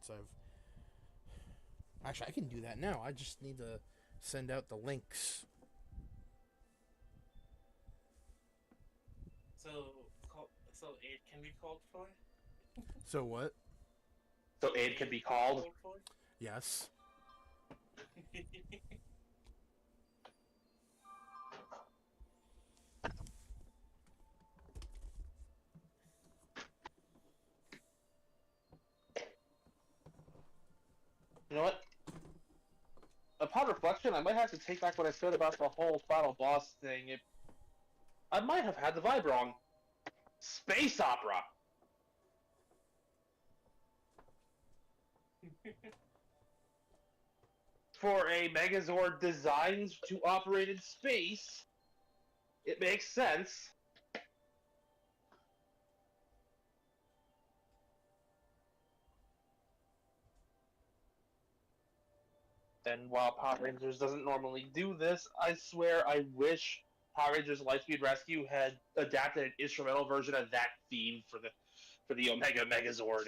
once I've... Actually, I can do that now. I just need to send out the links. So aid can be called for. So what? So aid can Aid be called. for. Yes. You know what? Upon reflection, I might have to take back what I said about the whole final boss thing. I might have had the vibe wrong. Space opera! For a Megazord designed to operate in space, it makes sense. And while Power Rangers doesn't normally do this, I swear I wish Power Rangers Lightspeed Rescue had adapted an instrumental version of that theme for the Omega Megazord.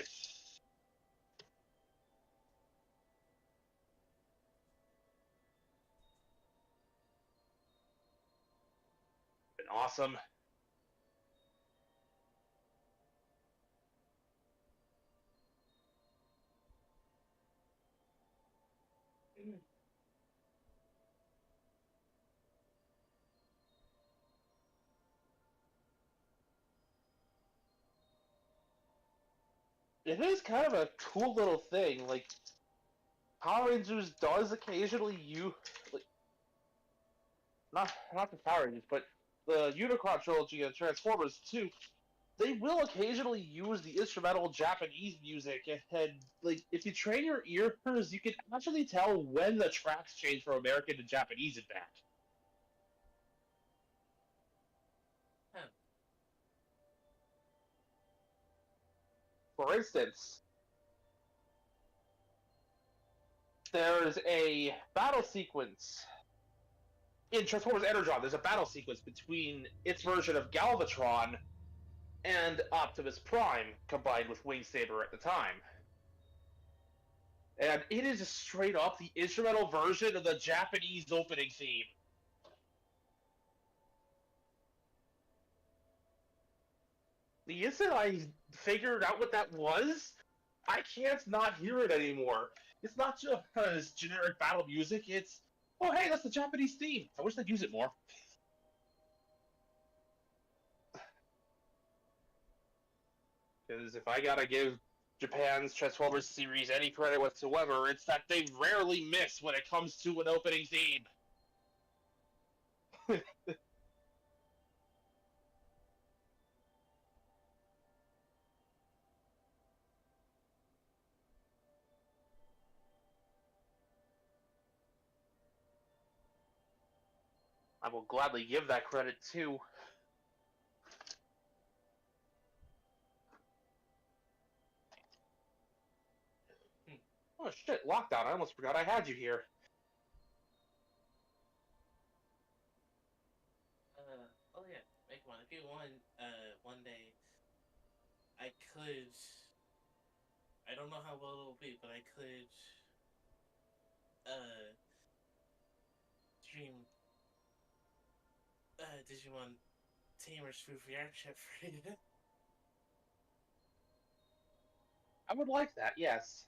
Been awesome. It is kind of a cool little thing. Like Power Rangers does occasionally use, like, not the Power Rangers, but the Unicron trilogy and Transformers too. They will occasionally use the instrumental Japanese music, and like if you train your ears, you can actually tell when the tracks change from American to Japanese. In fact, Huh. for instance, there's a battle sequence in Transformers Energon. There's a battle sequence between its version of Galvatron and Optimus Prime combined with Wing Saber at the time. And it is straight up the instrumental version of the Japanese opening theme. The instant I figured out what that was, I can't not hear it anymore. It's not just generic battle music, it's, oh hey, that's the Japanese theme. I wish they'd use it more. Because if I gotta give Japan's Transformers series any credit whatsoever, it's that they rarely miss when it comes to an opening theme. I will gladly give that credit too. Hmm. Oh shit, lockdown. I almost forgot I had you here. Oh yeah, make one. If you want, one day, I could. I don't know how well it'll be, but I could, uh, stream, Digimon Tamers through VR chat for you. I would like that, yes.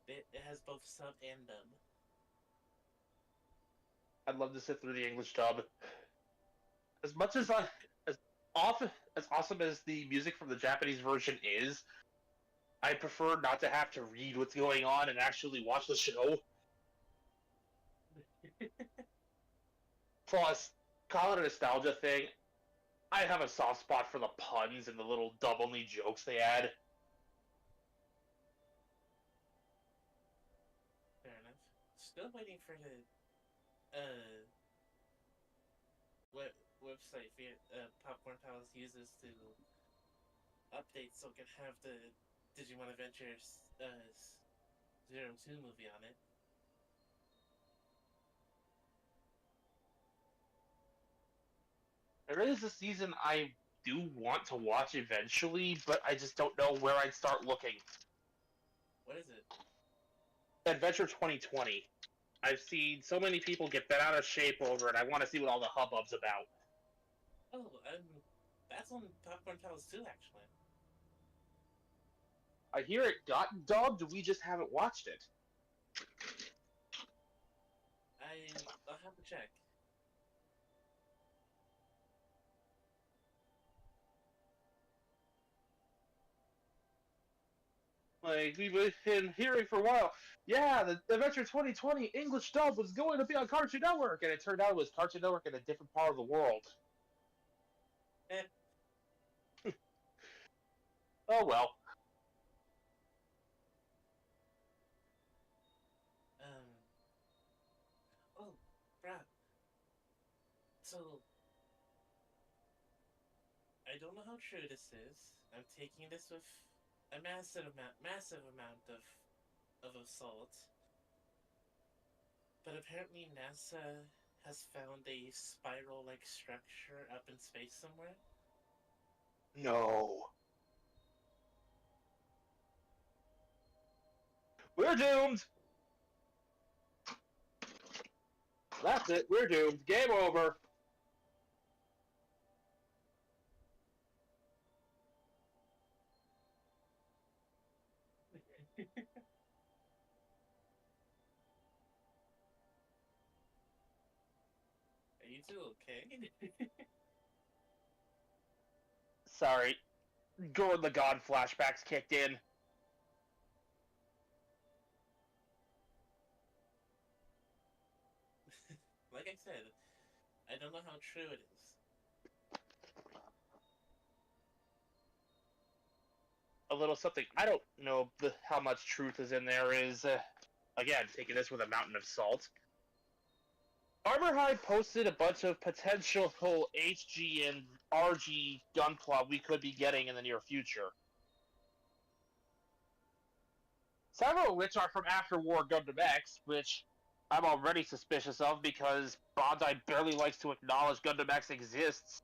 It has both sub and dub. I'd love to sit through the English dub. As much as as often as awesome as the music from the Japanese version is, I prefer not to have to read what's going on and actually watch the show. Plus, call it a nostalgia thing. I have a soft spot for the puns and the little dub-only jokes they add. Fair enough. Still waiting for the web website Popcorn Palace uses to update so it can have the Digimon Adventures 02 movie on it. There is a season I do want to watch eventually, but I just don't know where I'd start looking. What is it? Adventure 2020. I've seen so many people get bent out of shape over it. I want to see what all the hubbub's about. Oh, that's on Popcorn Tales too, actually. I hear it got dubbed. We just haven't watched it. I'll have to check. Like, we've been hearing for a while, yeah, the Adventure 2020 English dub was going to be on Cartoon Network, and it turned out it was Cartoon Network in a different part of the world. Oh well. Oh, Brad. So, I don't know how true this is. I'm taking this with a massive amount of assault. But apparently NASA has found a spiral-like structure up in space somewhere. No. We're doomed! That's it, we're doomed. Game over. Are you two okay? Sorry. Gordon the God flashbacks kicked in. Like I said, I don't know how true it is. A little something. I don't know how much truth is in there is, again, taking this with a mountain of salt. Armor High posted a bunch of potential HG and RG gunpla we could be getting in the near future. Several of which are from After War Gundam X, which I'm already suspicious of because Bandai barely likes to acknowledge Gundam X exists.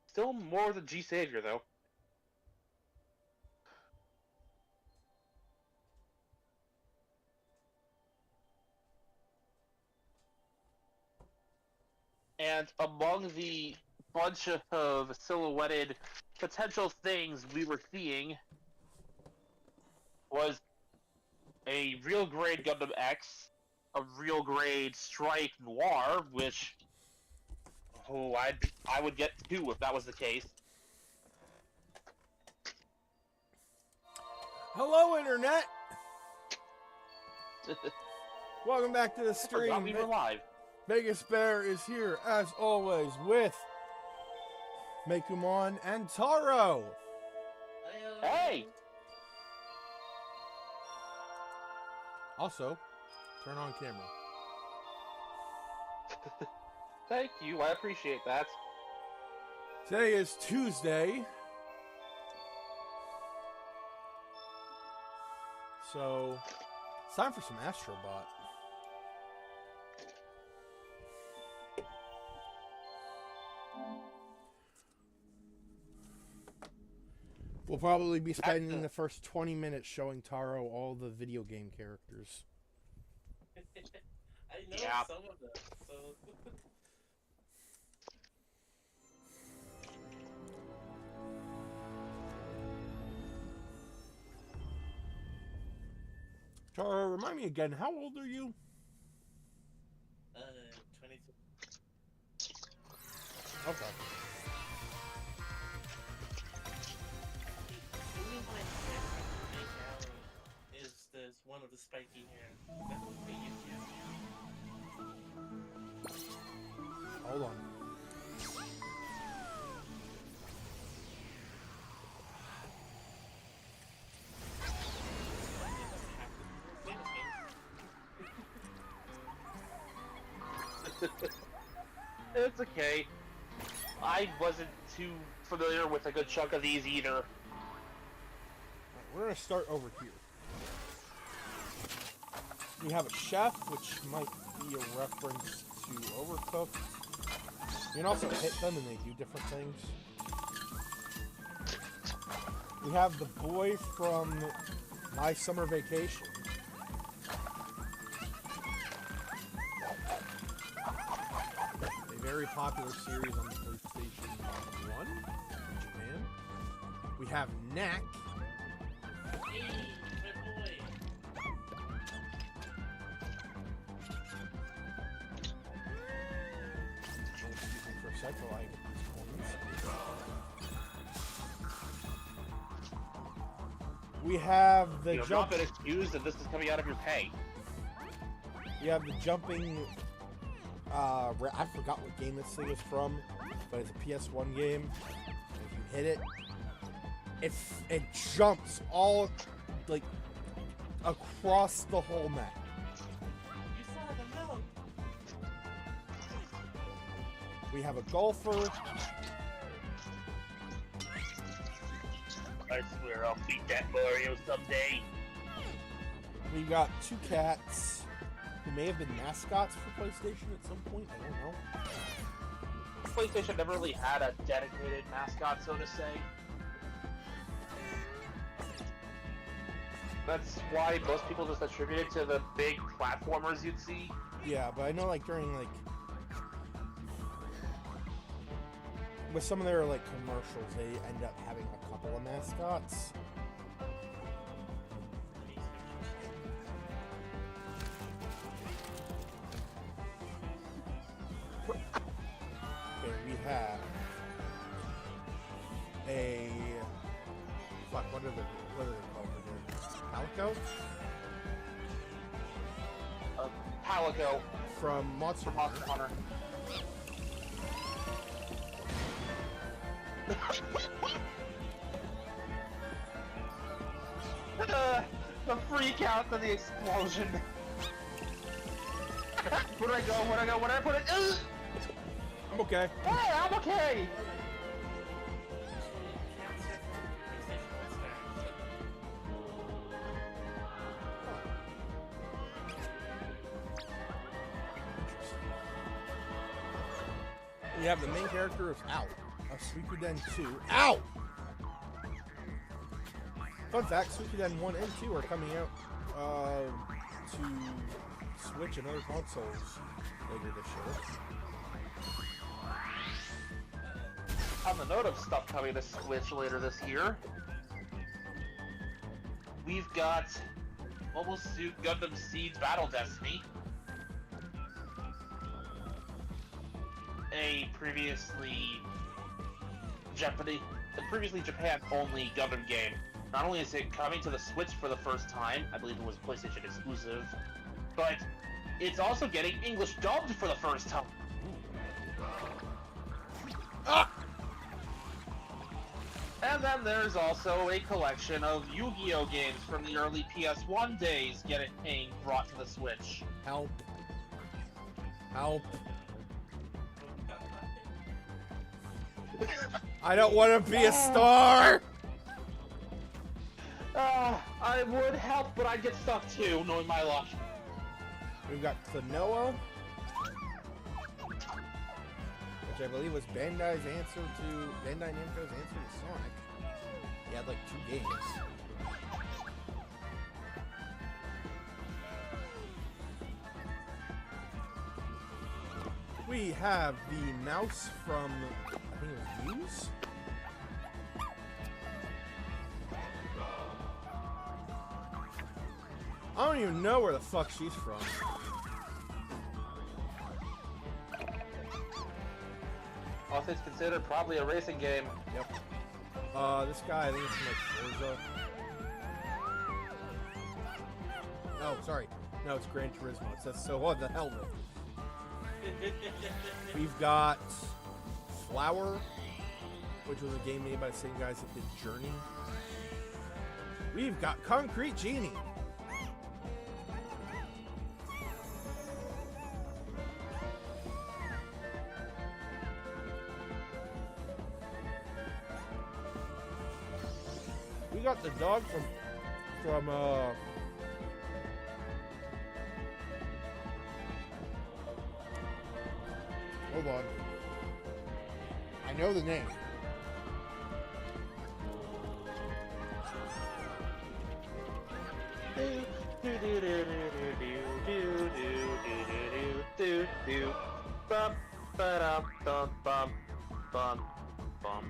Still more than G Savior, though. And among the bunch of silhouetted potential things we were seeing was a real grade Gundam X, a real grade Strike Noir, which I would get two if that was the case. Hello, Internet! Welcome back to the I stream. forgot we were live. Vegas Bear is here, as always, with Mekumon and Taro. Hey! Also, turn on camera. Thank you, I appreciate that. Today is Tuesday. So, it's time for some Astro Bot. We'll probably be spending the first 20 minutes showing Taro all the video game characters. I know some of them, so... Taro, remind me again, how old are you? 22. Okay. Is one of the spiky hair. That would be you. Hold on. It's okay. I wasn't too familiar with a good chunk of these either. Right, we're going to start over here. We have a chef, which might be a reference to Overcooked. You can also hit them and they do different things. We have the boy from My Summer Vacation. A very popular series on the PlayStation 1 in Japan. We have Knack. Hey, my boy. Excuse me for a sec while I get these coins. We have the You're jump. not been excused, and this is coming out of your pay. We have the jumping. I forgot what game this thing is from, but it's a PS1 game. If you hit it, it jumps all like across the whole map. You saw the milk. We have a golfer. I swear I'll beat that Mario someday. We've got two cats who may have been mascots for PlayStation at some point. I don't know. PlayStation never really had a dedicated mascot, so to say. That's why most people just attribute it to the big platformers you'd see. Yeah, but I know like during like with some of their like commercials, they end up having a couple of mascots. Okay, we have a fuck. What are they called again? Palico Palico from Monster from Monster Hunter. The freak out to the explosion. Where did I go? Where did I go? Where did I put it? Ugh! I'm okay. Hey, I'm okay. We have the main character of Ow, of Suikoden 2. Ow! Fun fact, Suikoden 1 and 2 are coming out to Switch and other consoles later this year. On the note of stuff coming to Switch later this year, we've got Mobile Suit Gundam Seeds Battle Destiny, a previously Japan-only Gundam game. Not only is it coming to the Switch for the first time, I believe it was PlayStation exclusive, but it's also getting English dubbed for the first time. Ah! And then there's also a collection of Yu-Gi-Oh games from the early PS1 days being brought to the Switch. Help. Help. I don't want to be a star! I would help, but I'd get stuck too, knowing my luck. We've got Klonoa, which I believe was Bandai Namco's answer to Sonic. He had like 2 games. We have the mouse from, I think it was Muse? I don't even know where the fuck she's from. All things considered, probably a racing game. Yep. This guy, I think it's from like Forza. Oh, sorry. No, it's Gran Turismo. It says so on the helmet. We've got Flower, which was a game made by the same guys that did Journey. We've got Concrete Genie. We got the dog from know the name. Bum, ba-dum, bum, bum, bum, bum.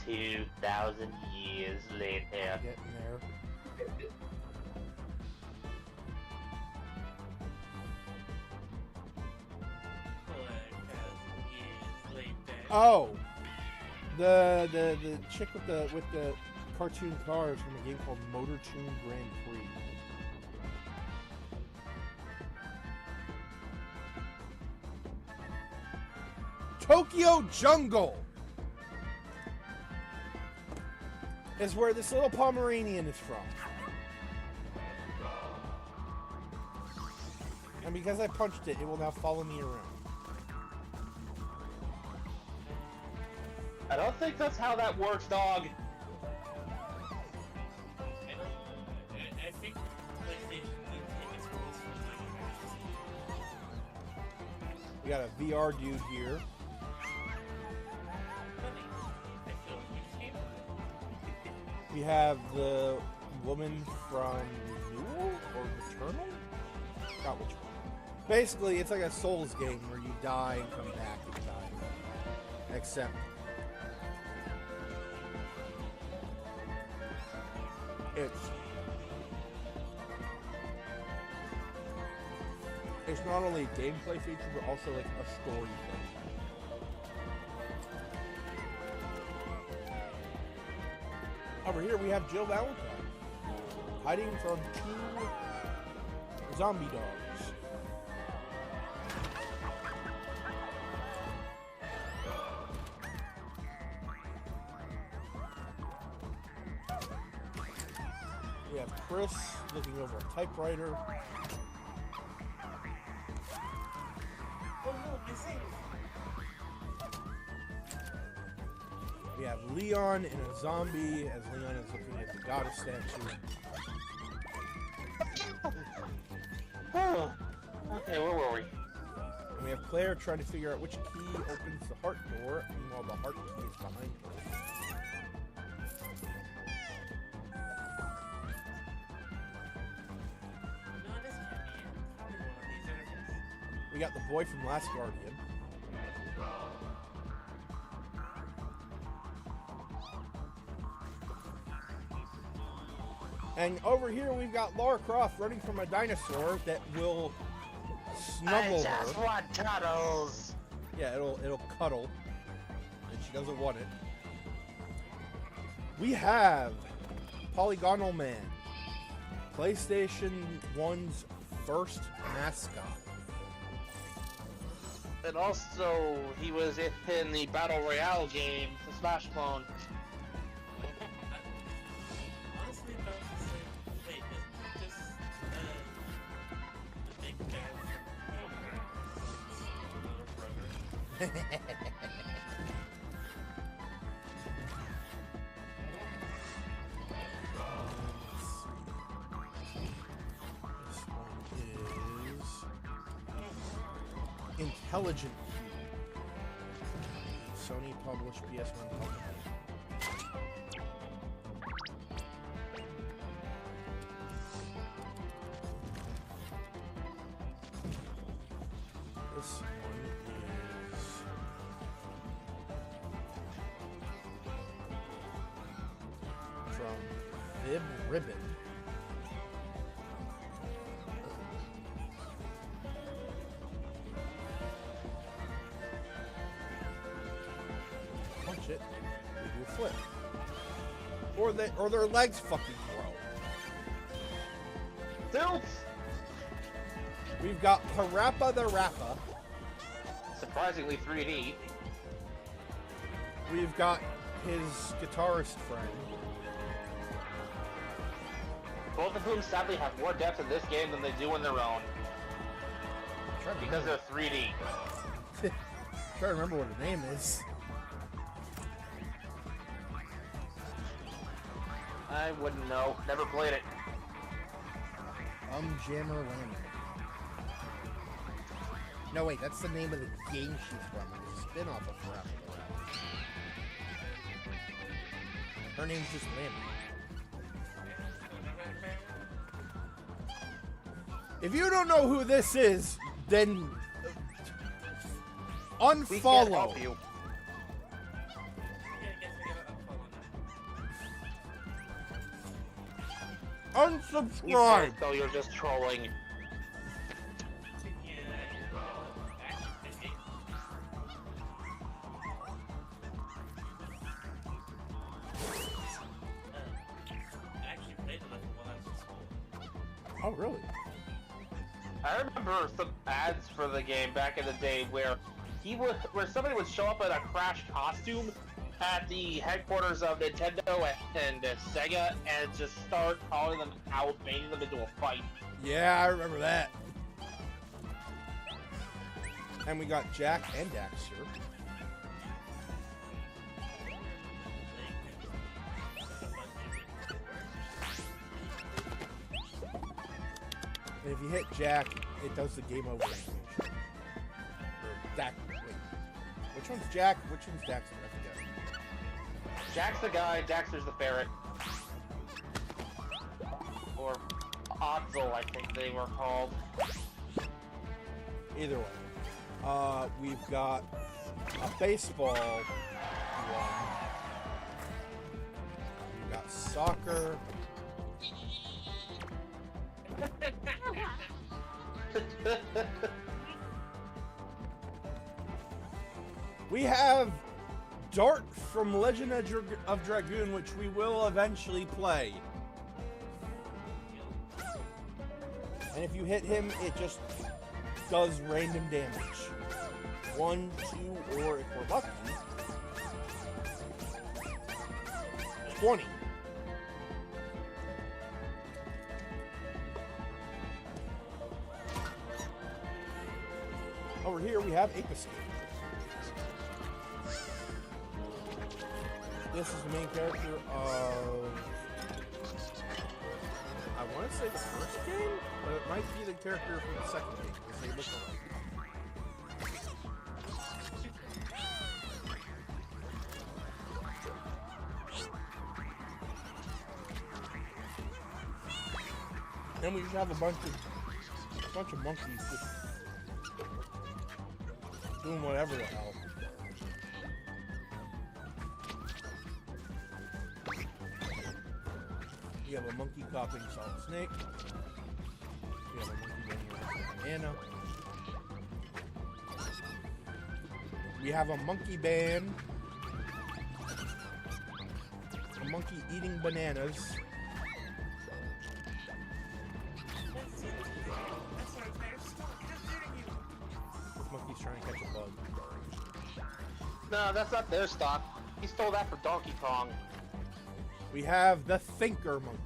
Two 2,000 years later. Getting there. Oh, the chick with the cartoon cars from a game called Motor Tune Grand Prix. Tokyo Jungle is where this little Pomeranian is from. And because I punched it, it will now follow me around. I don't think that's how that works, dog. I think PlayStation did take its rules from We got a VR dude here. We have the woman from Renewal or Returnal? Not which one. Basically, it's like a Souls game where you die and come back and die. Except it's not only a gameplay feature, but also like a story thing. Over here we have Jill Valentine, hiding from two zombie dogs. We have Chris looking over a typewriter. Oh no, missing! We have Leon and a zombie as Leon is looking at the goddess statue. Oh. Okay, where were we? And we have Claire trying to figure out which key opens the heart door, meanwhile the heart key is behind her. No, this can't be it. Probably one of these interfaces. We got the boy from Last Guardian. And over here we've got Lara Croft running from a dinosaur that will snuggle I just her. want cuddles. Yeah, it'll cuddle. And she doesn't want it. We have Polygonal Man, PlayStation 1's first mascot. And also, he was in the Battle Royale game, the Smash clone. Honestly, if I was to say, wait, isn't this the big guy from little brother? Intelligent Cube. Sony published PS1 published. This one is from Bib Ribbon. Punch it. They do a flip. Or their legs fucking grow. Tilts! We've got Parappa the Rappa. Surprisingly 3D. We've got his guitarist friend. Both of whom sadly have more depth in this game than they do in their own. Because they're 3D. Trying to remember what her name is. I wouldn't know. Never played it. Jammer Lammer. No, wait, that's the name of the game she's from. It's a spin-off of Parappa the Rappa. Her name's just Lammer. If you don't know who this is, then We can't help unfollow. you. Unsubscribe. So you're just trolling. Oh, really? I remember some ads for the game back in the day where where somebody would show up in a Crash costume at the headquarters of Nintendo and Sega and just start calling them out, baiting them into a fight. Yeah, I remember that. And we got Jack and Daxter. And if you hit Jack, it does the game over animation. Or Dax. Wait. Which one's Jack? Which one's Daxter? I forget. Jack's the guy, Daxter's the ferret. Or Odzel, I think they were called. Either way. We've got a baseball one. We've got soccer. We have Dart from Legend of Dragoon, which we will eventually play. And if you hit him, it just does random damage. 1, 2, or if we're lucky, 20. Over here we have Ape Escape. This is the main character of, I want to say the first game, but it might be the character from the second game because they look alike. Then we just have a bunch of monkeys just doing whatever the hell. We have a monkey copying Solid Snake. We have a monkey running around with a banana. We have a monkey band. A monkey eating bananas. This monkey's trying to catch a bug. No, that's not their stock. He stole that from Donkey Kong. We have the Thinker Monkey.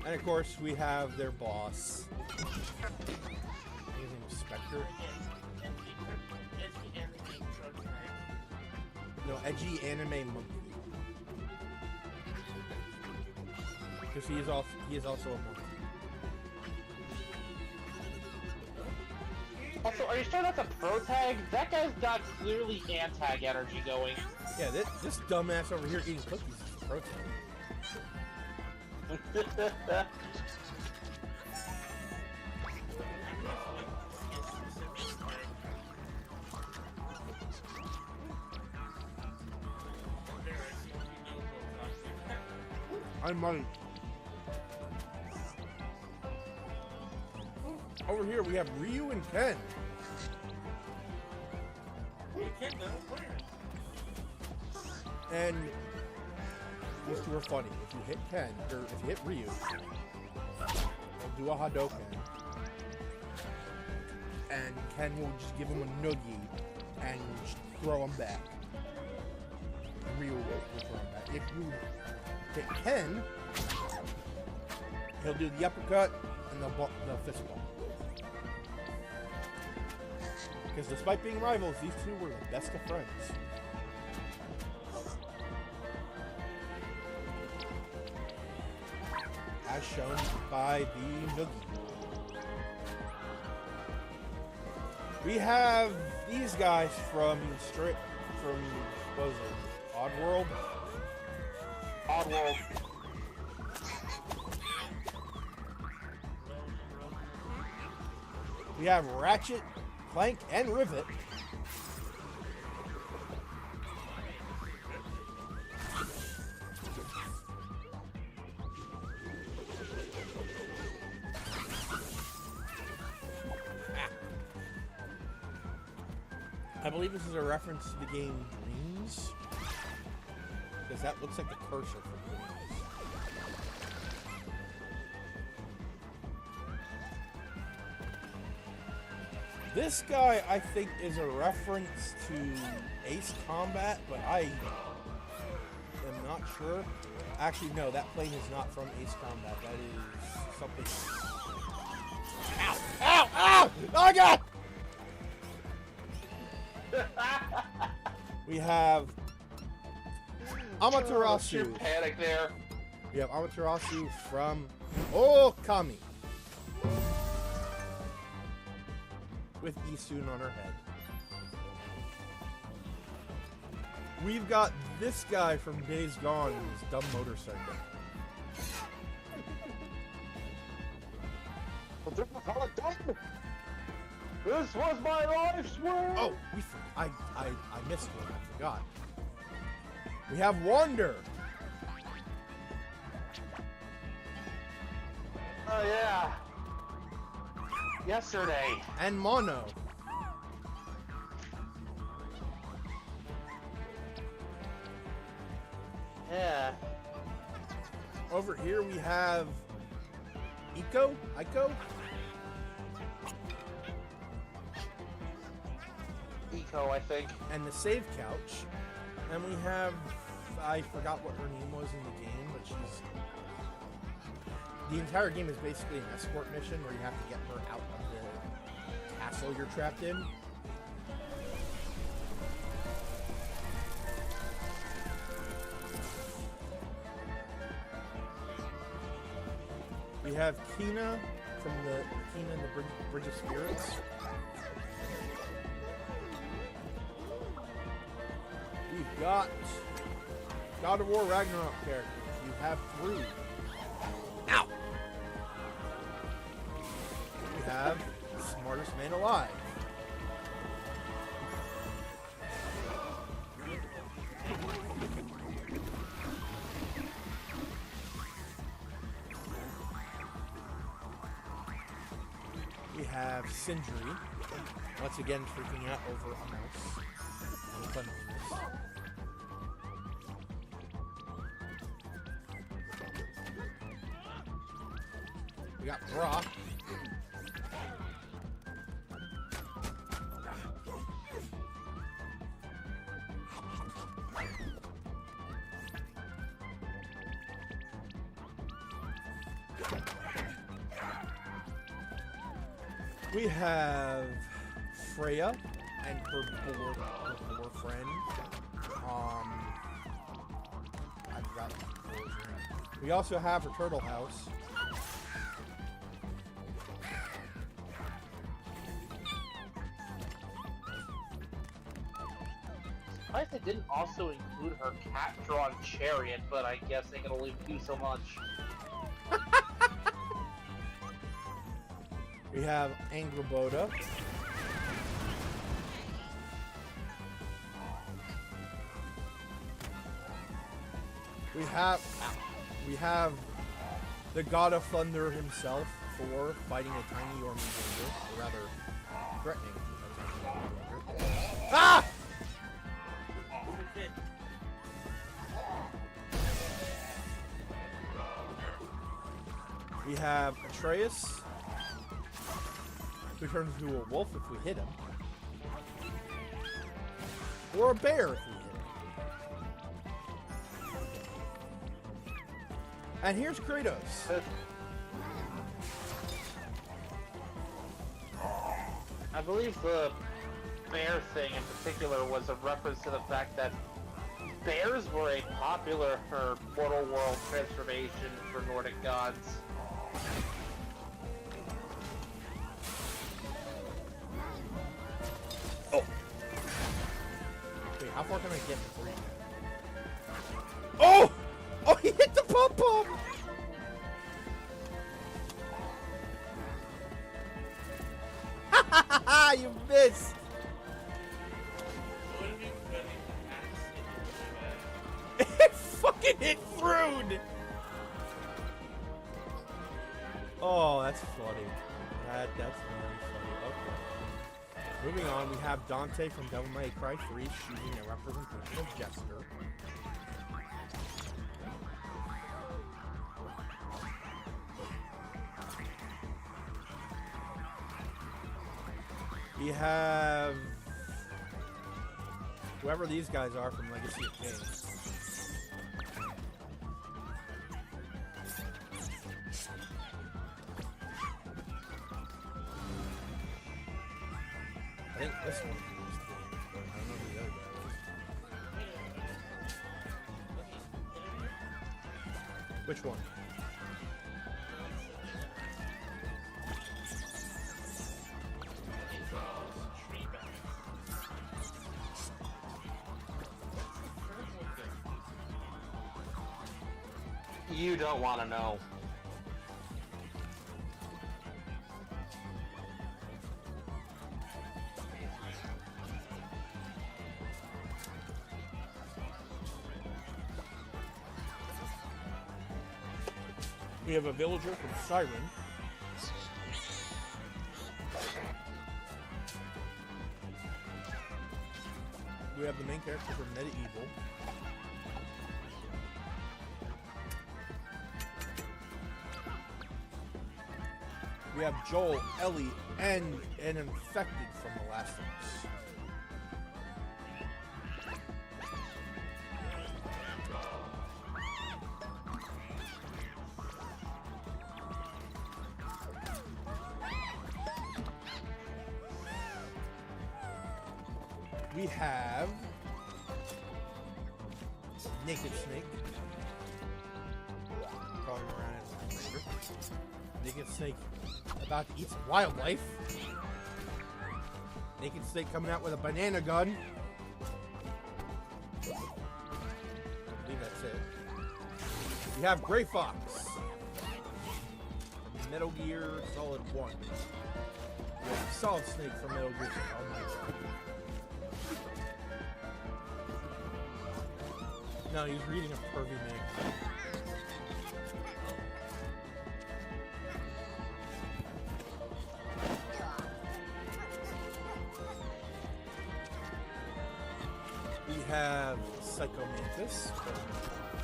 And of course, we have their boss. His name is Spectre. No, edgy anime monkey. Because he is also a monkey. Also, are you sure that's a pro tag? That guy's got clearly anti energy going. Yeah, this dumbass over here eating cookies is the protein. I might. Over here we have Ryu and Ken. You can't know where. And these two are funny. If you hit Ken, or if you hit Ryu, he'll do a Hadoken. And Ken will just give him a noogie and just throw him back. And Ryu will throw him back. If you hit Ken, he'll do the uppercut and the fist ball. Because despite being rivals, these two were the best of friends. As shown by the noogie. We have these guys from what was it? Oddworld? Oddworld. We have Ratchet, Clank, and Rivet. I believe this is a reference to the game Dreams, because that looks like the cursor for Dreams. This guy, I think, is a reference to Ace Combat, but I am not sure. Actually, no, that plane is not from Ace Combat. That is something. Ow! Ow! Ow! Oh, God! We have Amaterasu. Panic there. We have Amaterasu from Okami. With Isun on her head. We've got this guy from Days Gone with his dumb motorcycle. This was my life's work. Oh, I missed one. I forgot. We have Wander. Oh yeah. Yesterday. And Mono. Yeah. Over here we have Iko? Eco, I think. And the save couch. And we have, I forgot what her name was in the game, but she's... The entire game is basically an escort mission where you have to get her out of the castle you're trapped in. We have Kina from the Kina and the Bridge of Spirits. We've got God of War Ragnarok characters. You have 3. Ow! We have Smartest Man Alive. We have Sindri, once again freaking out over a mouse. And cleanliness. We got Brock. We have Freya and her boar friend. I forgot the boar's name. We also have her turtle house. I think they didn't also include her cat-drawn chariot, but I guess they can only do so much. We have Angraboda. We have We have the God of Thunder himself, Thor, fighting a tiny Yormi Ranger, or rather, threatening. Ah! We have Atreus, who turns into a wolf if we hit him, or a bear if we hit him. And here's Kratos. I believe the bear thing in particular was a reference to the fact that bears were a popular mortal world transformation for Nordic gods. Oh. Wait, how far can I get before you? Oh! Oh, he hit the pom-pom! Ha ha ha ha! You missed! It fucking hit Frood! Oh, that's funny. That's very funny. Okay. Moving on, we have Dante from Devil May Cry 3 shooting a representation of Jester. We have whoever these guys are from Legacy of Kain. I think this one from this game, but I don't know who the other guy is. Which one? You don't want to know. We have a villager from Siren. We have the main character from Medieval. We have Joel, Ellie, and an infected from The Last of Us. We have Naked Snake. Crawling around as a spider. Naked Snake about to eat some wildlife. Naked Snake coming out with a banana gun. I believe that's it. We have Gray Fox. From Metal Gear Solid 1. We have Solid Snake from Metal Gear Solid. Oh my god. No, he's reading a pervy magazine. We have Psycho Mantis from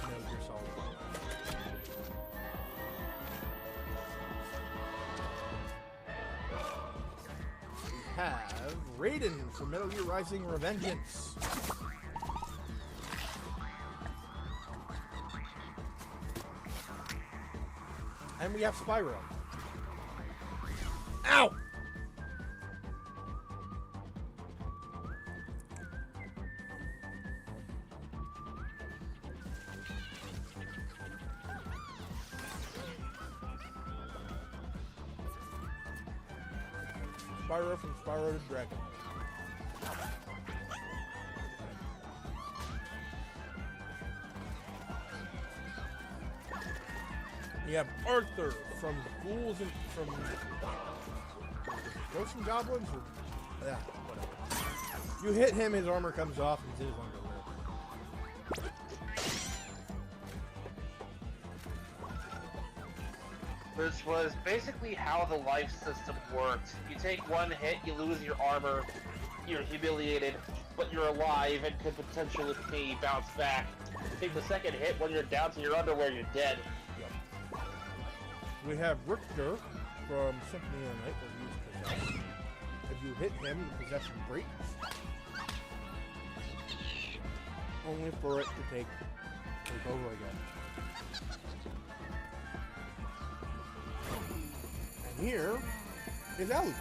Metal Gear Solid 1. We have Raiden from Metal Gear Rising Revengeance. And we have Spyro. Ow! Spyro from Spyro the Dragon. We have Arthur from Ghouls and from Ghosts and Goblins. Or, yeah, whatever. You hit him, his armor comes off, and his underwear. This was basically how the life system worked. You take one hit, you lose your armor, you're humiliated, but you're alive and could potentially bounce back. You take the second hit, when you're down to your underwear, you're dead. Yep. We have Richter from Symphony of the Night, where he's possessed. If you hit him, the possession breaks. Only for it to take over again. And here is Alucard.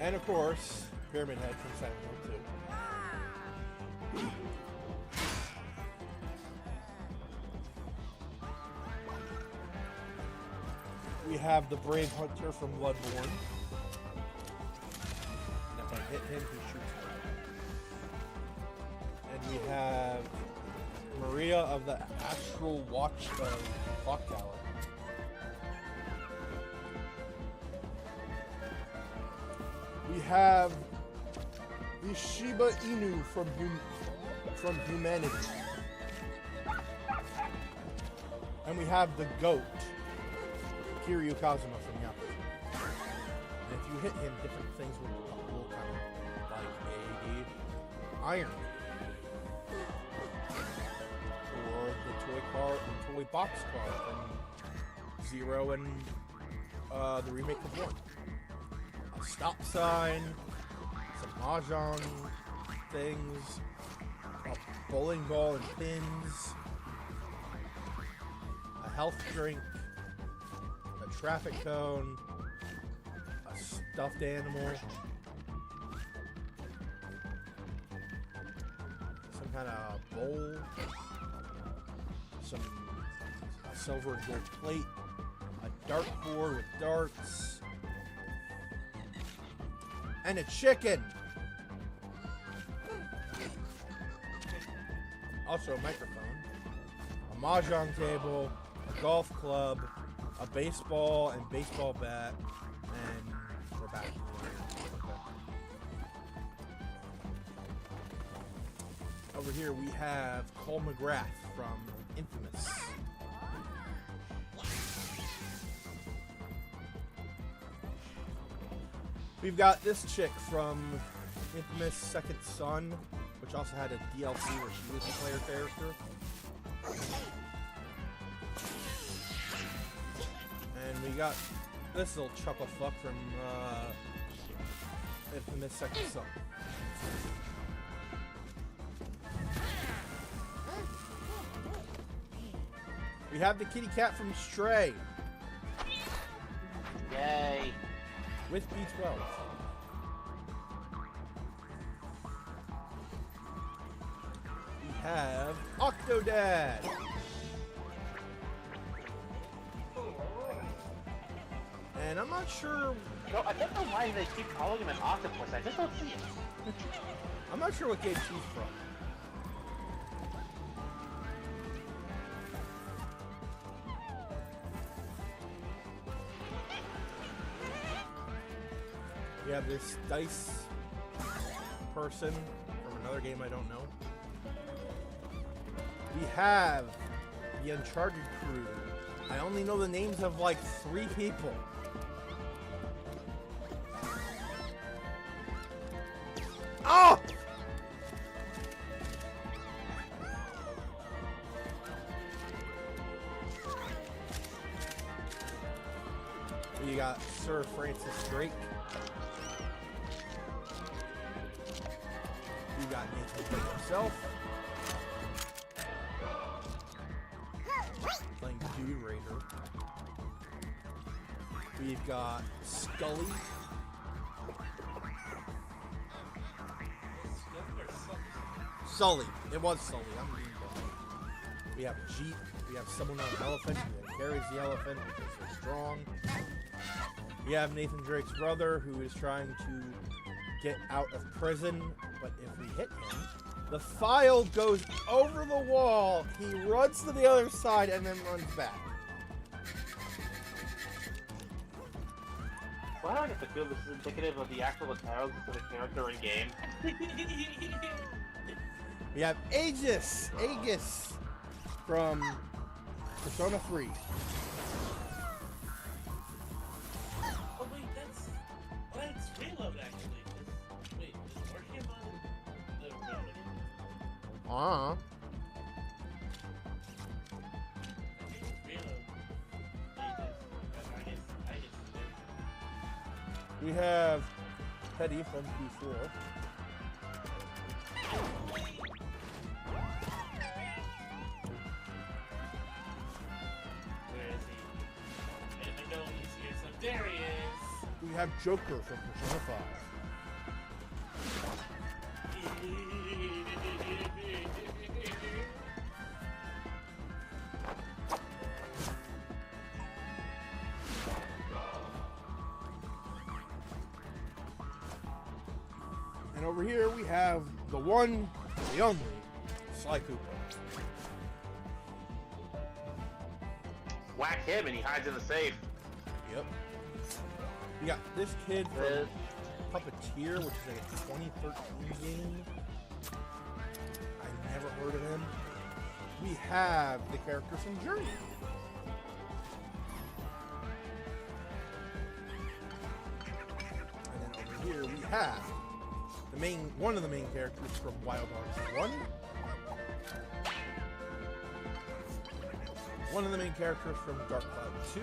And of course, Pyramid Head from Silent Hill 2. We have the Brave Hunter from Bloodborne. If I hit him, he shoots me. And we have Maria of the Astral Watch Clock Tower. We have the Shiba Inu from Humanity. And we have the goat, Kiryu Kazuma from Yakuza. And if you hit him, different things will come, like a iron. Or the toy box car from Zero and the remake of 1. A stop sign, some mahjong things, a bowling ball and pins, a health drink, a traffic cone, a stuffed animal, some kind of bowl, a silver and gold plate, a dartboard with darts, and a chicken. Also a microphone, a mahjong table, a golf club, a baseball and baseball bat, and we're back. Over here we have Cole McGrath from Infamous. We've got this chick from Infamous Second Son, which also had a DLC where she was a player character. And we got this little chuckle fuck from Infamous Second Son. We have the kitty cat from Stray. Yay. With B12. We have Octodad. And I'm not sure... No, I don't know why they keep calling him an octopus. I just don't see it. I'm not sure what game she's from. We have this dice person from another game I don't know. We have the Uncharted crew. I only know the names of like 3 people. Oh! We got Sir Francis Drake. We got Nathan Drake himself. Playing Dude Raider. We've got Scully. Sully. It was Sully. I'm being dumb. We have Jeep. We have someone on an elephant who carries the elephant because they're strong. We have Nathan Drake's brother who is trying to get out of prison, but if we hit him, The file goes over the wall, he runs to the other side, and then runs back. Why do I get the feel this is indicative of the actual Taro of the character in game? We have Aegis from Persona 3. Oh wait, that's Reload actually. Wait, is Orchimon the Reload? Uh-huh. I think it's Reload. I guess. We have Teddy from Q4. Where is he? I know he's here, so there he is! We have Joker from Persona 5. And over here we have the one, the only, Sly Cooper. Whack him and he hides in the safe. Yep. We got this kid from Puppeteer, which is like a 2013 game. I never heard of him. We have the characters from Journey. And then over here we have one of the main characters from Wild Arms 1. One of the main characters from Dark Cloud 2.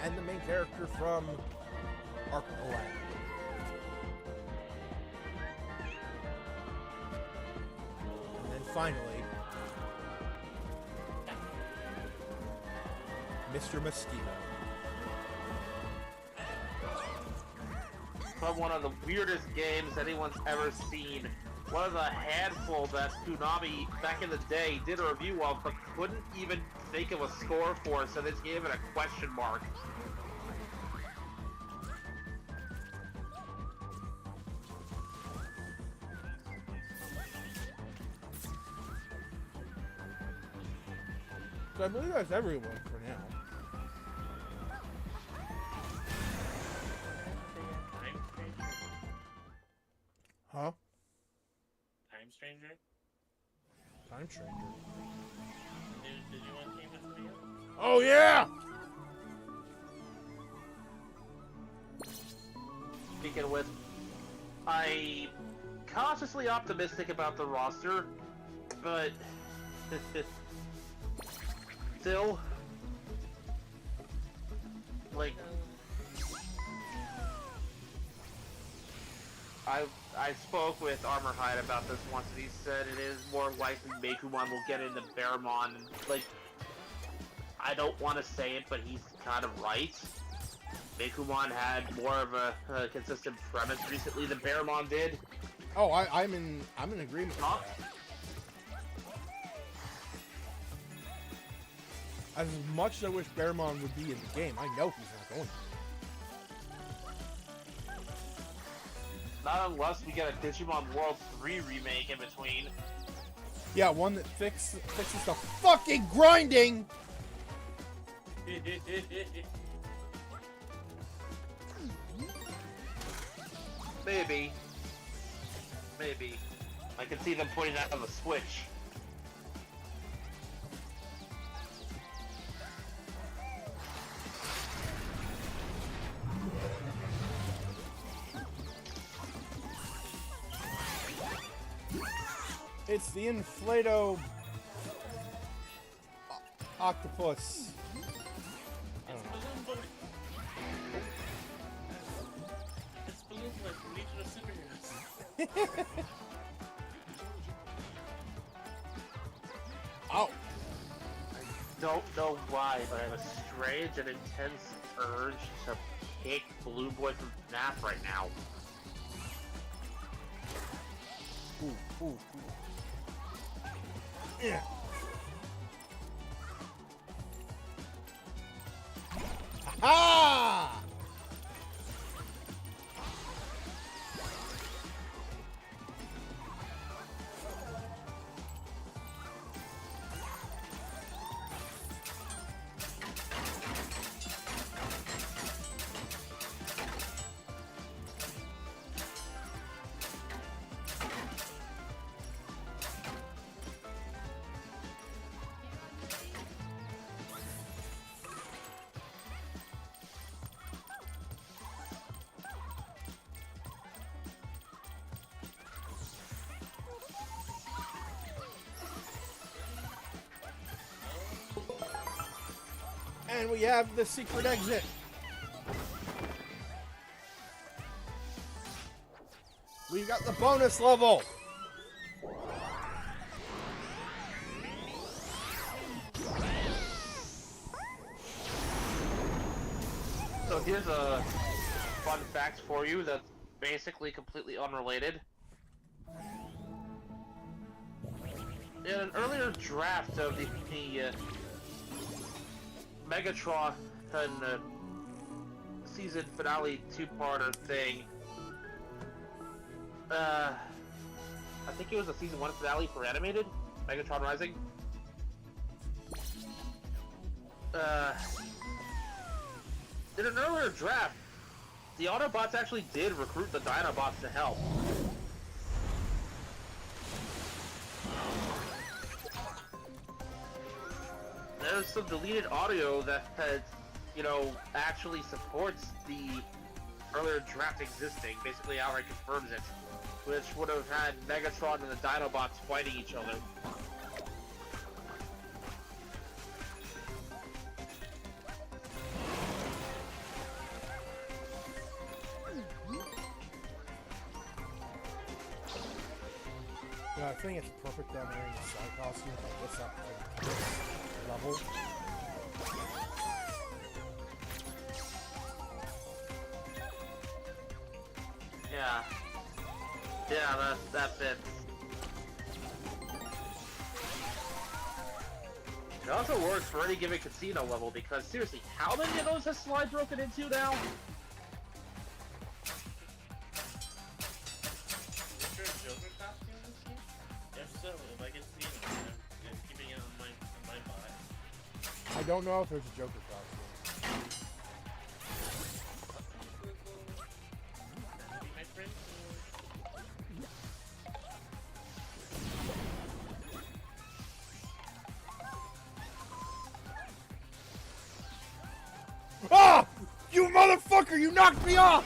And the main character from Ark of the Land. And then finally, Mr. Mosquito. From one of the weirdest games anyone's ever seen. One of the handful that Tsunami back in the day did a review of, but couldn't even think of a score for, so they just gave it a question mark. So I believe that's everyone for now. Time Stranger? Huh? Time Stranger? Time Stranger. Did you want to name this video? Oh yeah! Speaking of which, I'm cautiously optimistic about the roster, but still, like, I spoke with Armorhide about this once, and he said it is more likely Mekumon will get into Bearmon. Like, I don't want to say it, but he's kind of right. Mekumon had more of a consistent premise recently than Bearmon did. Oh, I'm in agreement with Huh? that. As much as I wish Bearmon would be in the game, I know he's not going to. Not unless we get a Digimon World 3 remake in between. Yeah, one that fixes the fucking grinding! Maybe. Maybe. I can see them putting that on the Switch. It's the Inflato octopus. I don't know. It's Balloon Boy from Legion of Superheroes. Ow! Don't know why, but I have a strange and intense urge to pick Blue Boy from FNAF right now. Ooh, ooh, ooh. Yeah. Ha! And we have the secret exit. We got the bonus level. So here's a fun fact for you that's basically completely unrelated. In an earlier draft of the Megatron season finale two-parter thing, I think it was the season 1 finale for animated Megatron Rising. In an earlier draft, the Autobots actually did recruit the Dinobots to help. There's some deleted audio that actually supports the earlier draft existing. Basically, outright confirms it, which would have had Megatron and the Dinobots fighting each other. Yeah, I think it's perfect that I'm wearing the side costume like this up to this level. Yeah, that fits. It also works for any given casino level because seriously, how many of those has Slide broken into now? Is there a Joker costume this year? If so, if I can see it, I'm keeping it on my bot. I don't know if there's a Joker costume. Maybe my friend. Ah! You motherfucker! You knocked me off!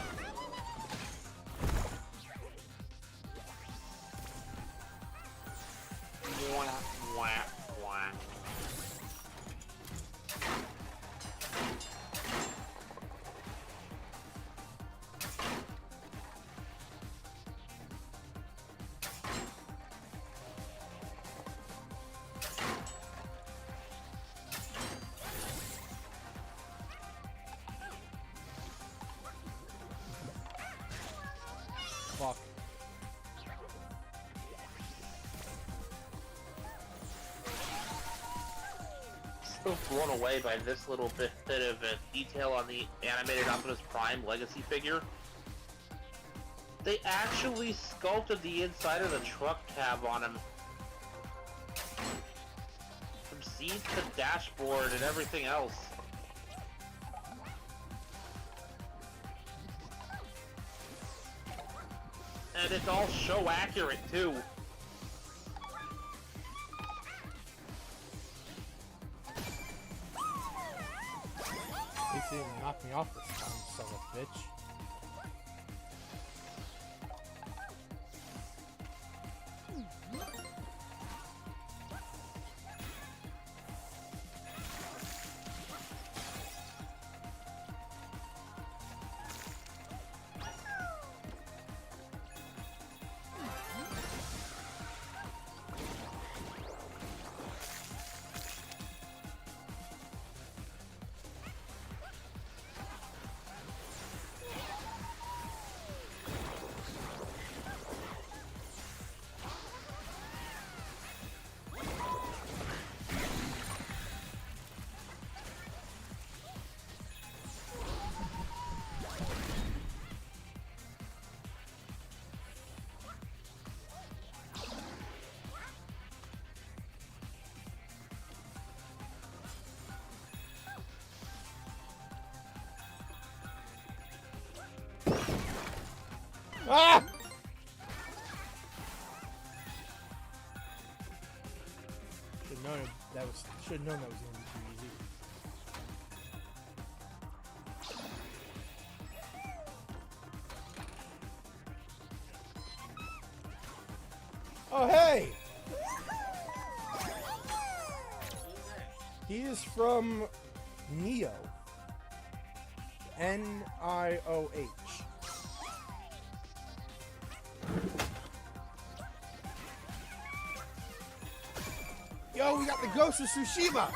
Fuck. Still blown away by this little bit of detail on the animated Optimus Prime Legacy figure. They actually sculpted the inside of the truck cab on him. From seat to dashboard and everything else. And it's all show accurate too. At least he didn't knock me off this time, son of a bitch. Ah! Should known that was gonna be too easy. Oh hey! He is from Nioh. Nioh. Yo, we got the Ghost of Tsushima!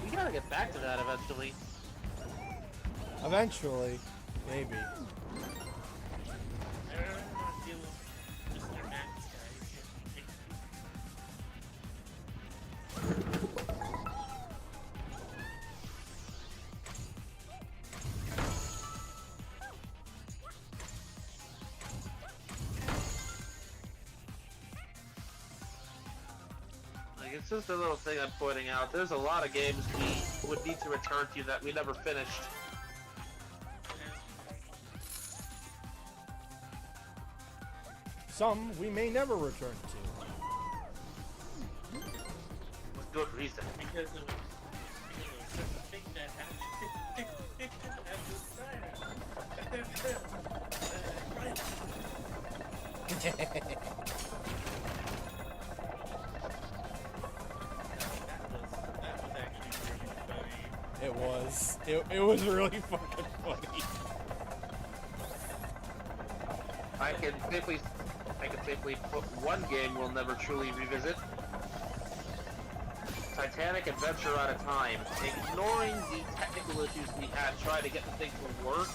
We gotta get back to that eventually. Eventually, maybe. It's just a little thing I'm pointing out. There's a lot of games we would need to return to that we never finished. Some we may never return to. With good reason. Because of such a thing that happened. It was really fucking funny. I can safely put one game we'll never truly revisit. Titanic Adventure at a Time. Ignoring the technical issues we had trying to get the thing to work,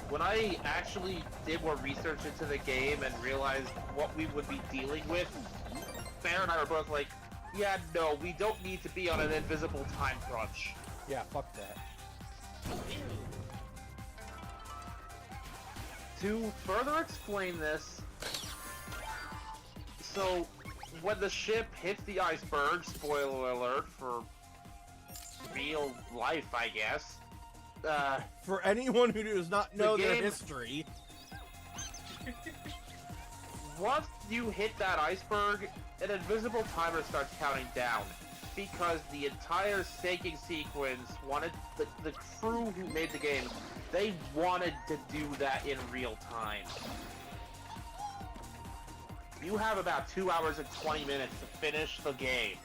when I actually did more research into the game and realized what we would be dealing with, Bear and I were both like, yeah, no, we don't need to be on an invisible time crunch. Yeah, fuck that. To further explain this, so when the ship hits the iceberg, spoiler alert for real life, I guess. For anyone who does not know their game- history, Once you hit that iceberg, an invisible timer starts counting down. Because the entire sinking sequence wanted, the crew who made the game, they wanted to do that in real time. You have about 2 hours and 20 minutes to finish the game.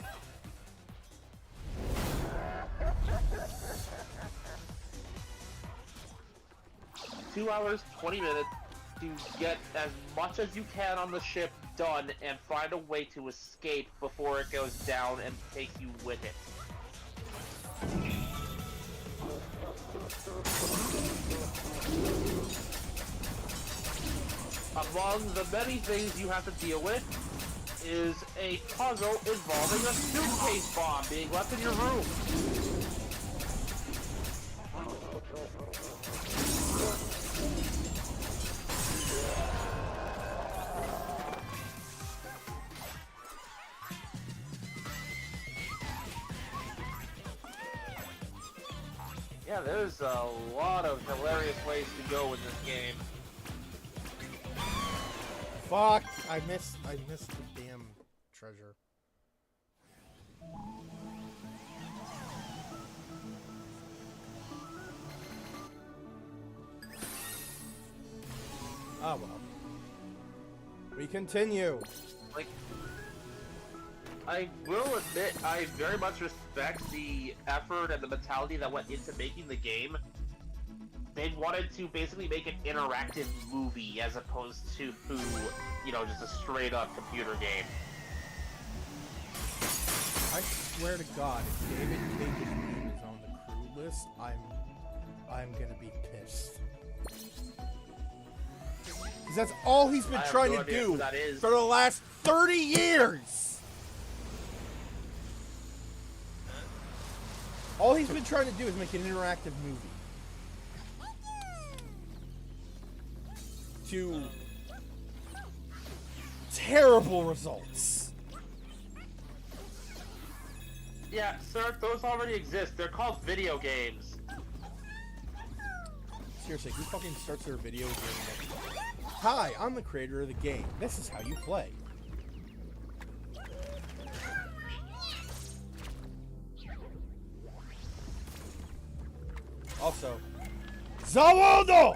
Two hours, 20 minutes to get as much as you can on the ship done and find a way to escape before it goes down and takes you with it. Among the many things you have to deal with is a puzzle involving a suitcase bomb being left in your room. Yeah, there's a lot of hilarious ways to go in this game. fuck! I missed the damn treasure. Oh well. We continue. Like, I will admit, I very much respect the effort and the mentality that went into making the game. They wanted to basically make an interactive movie as opposed to, you know, just a straight-up computer game. I swear to God, if David Cage's name is on the crew list, I'm gonna be pissed. Because that's all he's been trying to do for the last 30 years! All he's been trying to do is make an interactive movie. To terrible results. Yeah, sir, those already exist. They're called video games. Seriously, who fucking starts their video game like, hi, I'm the creator of the game. This is how you play. Also, Zawodo!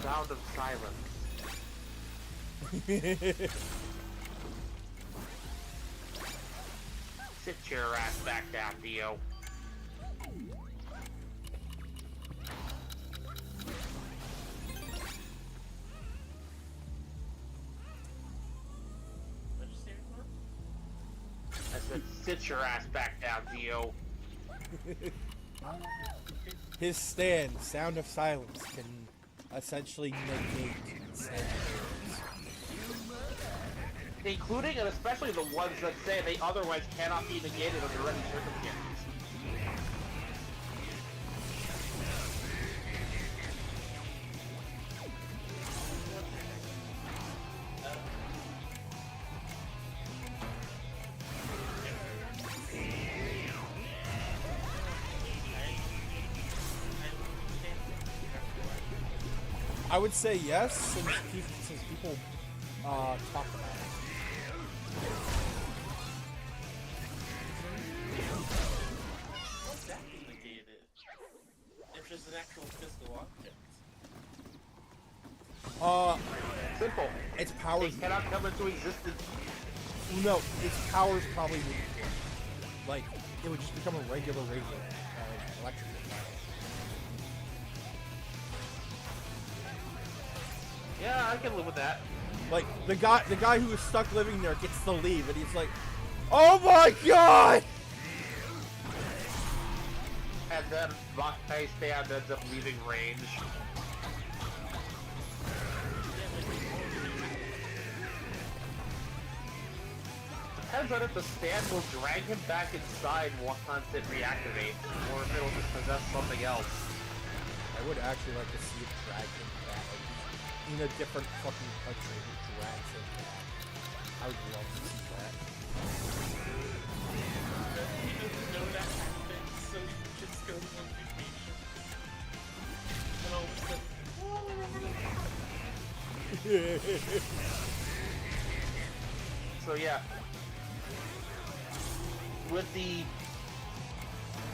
Sound of silence. Sit your ass back down, Dio. I said, sit your ass back down, Dio. His stand, Sound of Silence, can essentially negate said words. Including and especially the ones that say they otherwise cannot be negated under any circumstances. I would say yes, since people talk about it. What's that be negated? If there's an actual physical object. Simple. Its powers It cannot come into existence. no, its powers probably wouldn't work. Like, it would just become a regular razor, electric. Yeah, I can live with that. Like, the guy who was stuck living there gets to leave, and he's like, oh my god! And then my stand ends up leaving range. Depends on if the stand will drag him back inside once it reactivates, or if it'll just possess something else. I would actually like to see it drag him back. Like, in a different fucking country, it drags him back. I would love to see that. He doesn't know that happened, so he just goes on vacation. And all of a sudden, So yeah. With the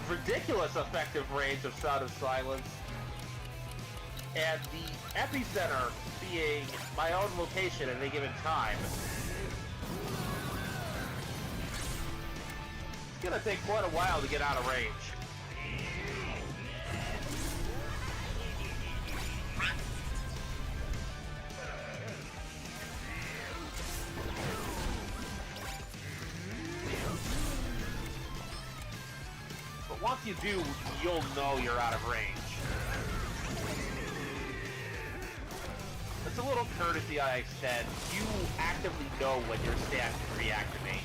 ridiculous effective range of Sound of Silence, and the epicenter being my own location at any given time, it's gonna take quite a while to get out of range. But once you do, you'll know you're out of range. It's a little courtesy I extend. You actively know when your stand can reactivate.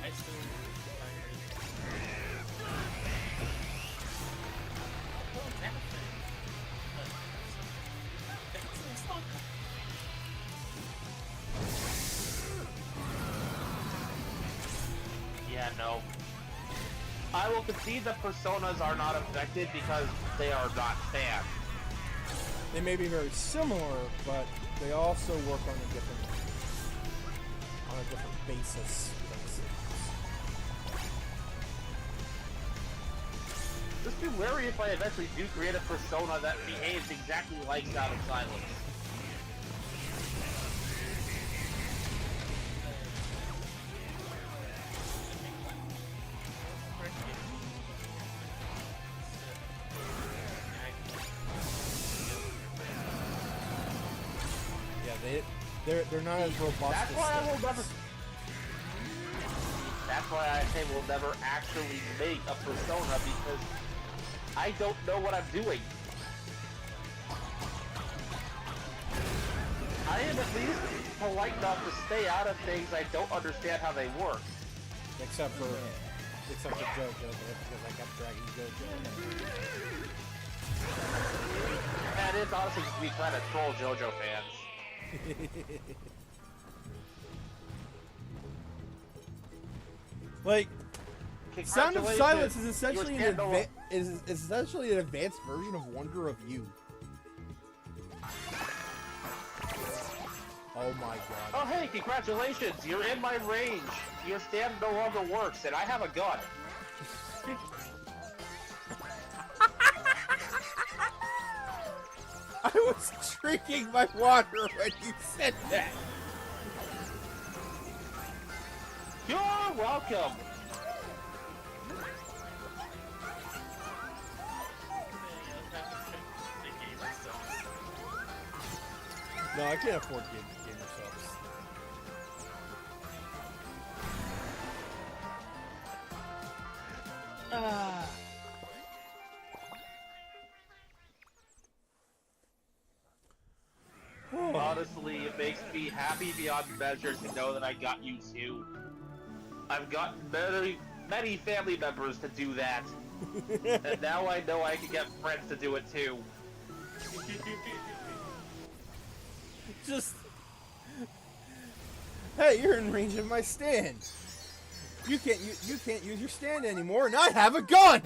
I still Yeah, no. I will concede that personas are not affected because they are not fans. They may be very similar, but they also work on a different basis. This be wary if I eventually do create a persona that behaves exactly like Sound of Silence. Yeah, they're not as robust. That's why I will never. That's why I say we'll never actually make a persona because I don't know what I'm doing. I am at least polite enough to stay out of things I don't understand how they work. Except for JoJo, because I kept dragging JoJo. And it's honestly just me trying to troll JoJo fans. Like, Sound of Silence is essentially Congratulations. essentially an advanced version of Wonder of You. Oh my god. Oh hey, congratulations! You're in my range. Your stand no longer works, and I have a gun. I was drinking my water when you said that. You're welcome. No, I can't afford gamer subs. Honestly, it makes me happy beyond measure to know that I got you too. I've got many family members to do that. And now I know I can get friends to do it too. Just... Hey, you're in range of my stand. You can't use your stand anymore, and I have a gun!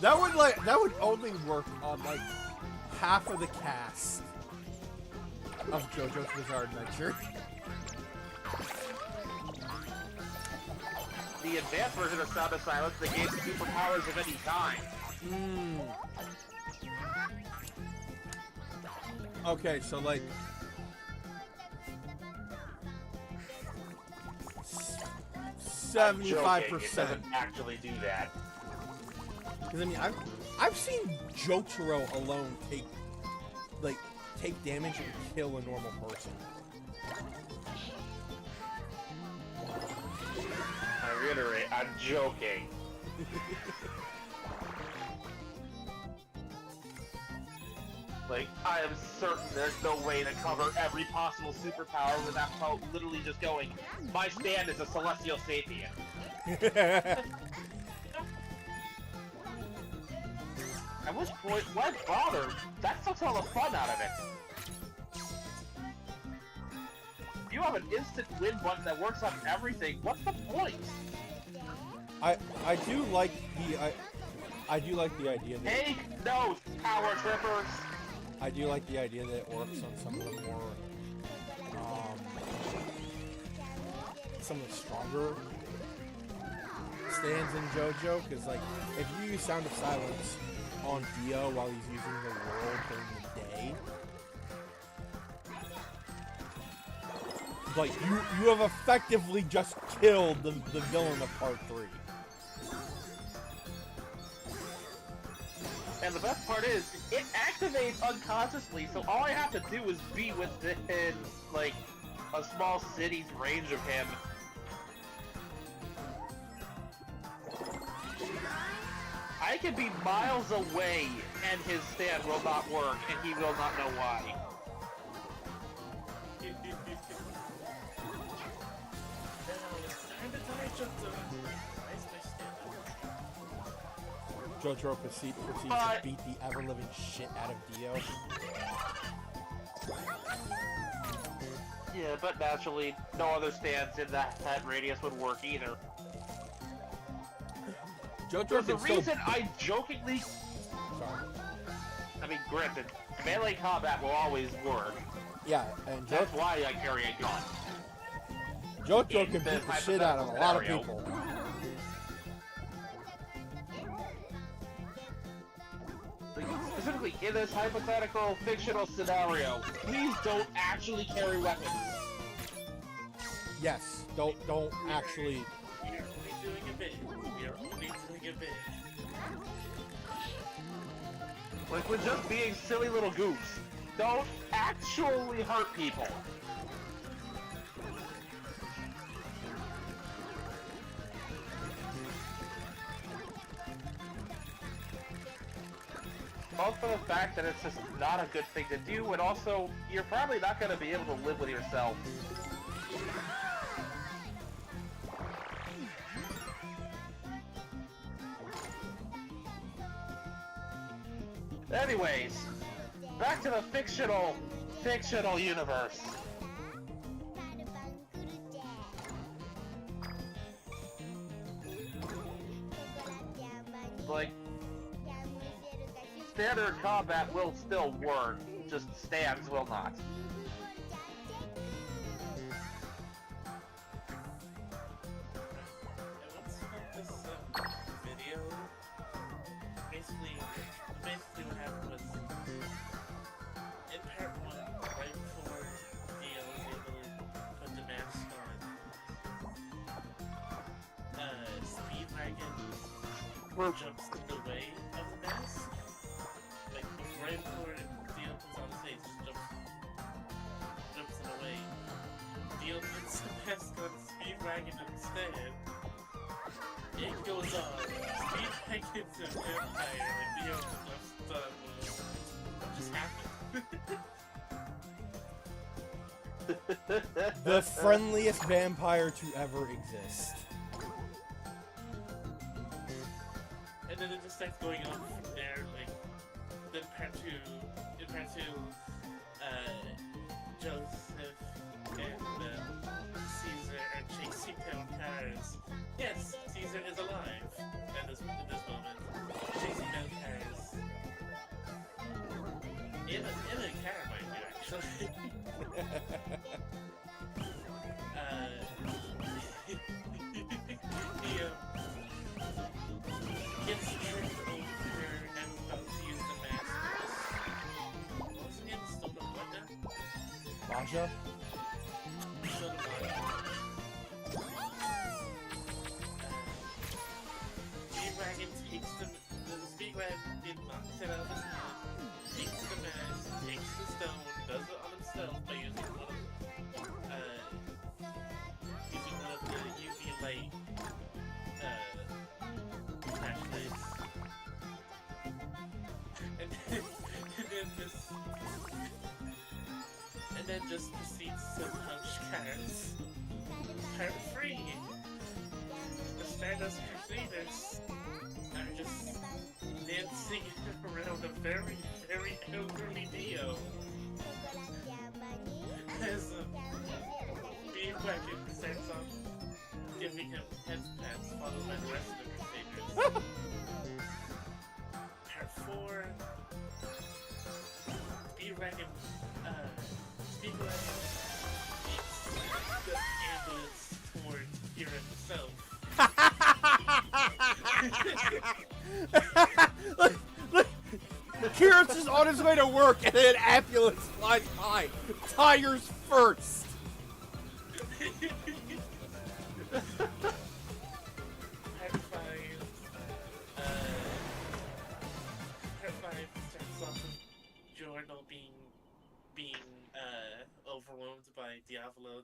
That would only work on like half of the cast of JoJo's Bizarre Adventure. The advanced version of Sound of Silence that gains superpowers of any kind. Okay, so like 75%. Doesn't actually do that. Because I mean, I've seen Jotaro alone take damage and kill a normal person. I reiterate, I'm joking. Like, I am certain there's no way to cover every possible superpower without literally just going, my stand is a celestial sapient. At which point, why bother? That sucks all the fun out of it. If you have an instant win button that works on everything, what's the point? I do like the idea that Take note, power trippers. I do like the idea that it works on some of the more some of the stronger stands in JoJo, because like if you use Sound of Silence on Dio while he's using the world during the day, like you have effectively just killed the villain of Part 3. And the best part is, it activates unconsciously, so all I have to do is be within, like, a small city's range of him. I can be miles away, and his stand will not work, and he will not know why. Jotaro proceeds to beat the ever-living shit out of Dio. Yeah, but naturally, no other stands in that radius would work either. Jotaro The can still... reason I jokingly... Sorry. I mean, granted, melee combat will always work. Yeah, and That's why I carry a gun. JoJo in can this beat the shit out of a lot of hypothetical people. Specifically in this hypothetical fictional scenario, please don't actually carry weapons. Yes, don't actually. We are only doing a bit. We are only doing a bit. Like, we're just being silly little goofs. Don't actually hurt people. Both for the fact that it's just not a good thing to do, and also, you're probably not going to be able to live with yourself. Anyways, back to the fictional universe. Like, standard combat will still work, just stands will not. And what's this video? Basically what happened was in part 1, right before Dio was able to put the mask on, Speedwagon jumps in the way of the mask. Like right before Dio puts on his face, jumps in the way. Dio puts the mask on Speedwagon instead. It goes on. Speedwagon's a vampire. Like Dio just what just happened? The friendliest vampire to ever exist. And then it just starts going on from there, like, then part 2, Joseph and Caesar are chasing down cars. Yes, Caesar is alive in this moment. Chasing down cars. In a car, mind you, actually. He gets tricked over and about to use the mask. What was his name? Stolen what now? Raja? Stolen what? Speedwagon takes the Speedwagon knocks it out of his hand, takes the mask, takes the stone, does it on himself by using one of the UV light flashlights. And then just proceeds to punch cars. Part 3. The Stardust Crusaders are just dancing around a very, very elderly Dio. As Speedwagon starts off giving him head pats, followed by the rest of the Crusaders. Part 4. Speedwagon takes the ambulance towards Kira himself. Look! Kira's is on his way to work and then an ambulance flies by. Tires first. Part 5 starts off with Giorno being overwhelmed by Diavolo.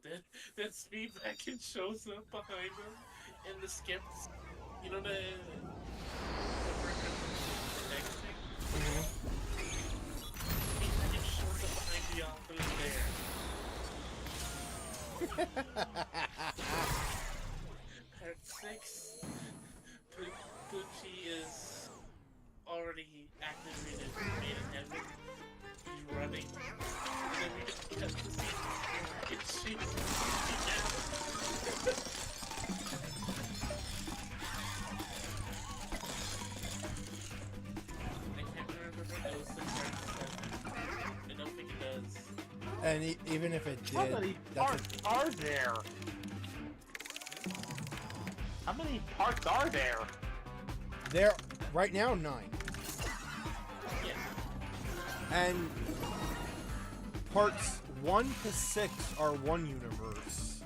Then Speedwagon shows up behind him in the skips. You know the next thing? Speedwagon shows up behind Diavolo there. Part 6, Pucci is already activated, made in heaven. He's running. And then we just cut to see it shoots I can't remember if it goes to part 7. I don't think it does. And even if it How did, many that's parts are there? many parts are there? There, right now, 9. Yeah. And parts 1 to 6 are one universe.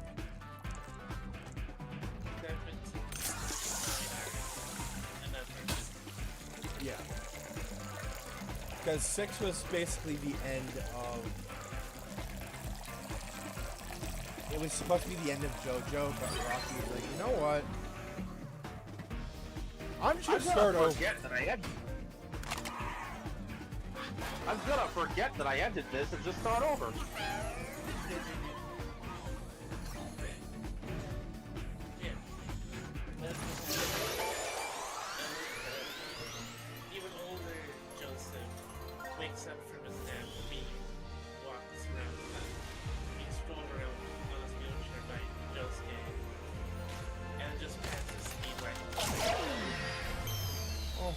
Yeah. Because 6 was basically the end of... It was supposed to be the end of JoJo, but Rocky was like, you know what? I'm just gonna start over. I'm gonna forget that I ended this and just start over. Yeah. Even older Joseph wakes up from his nap being walked around, being strolled around on his wheelchair by Josuke, and just passes Speedwagon. Oh.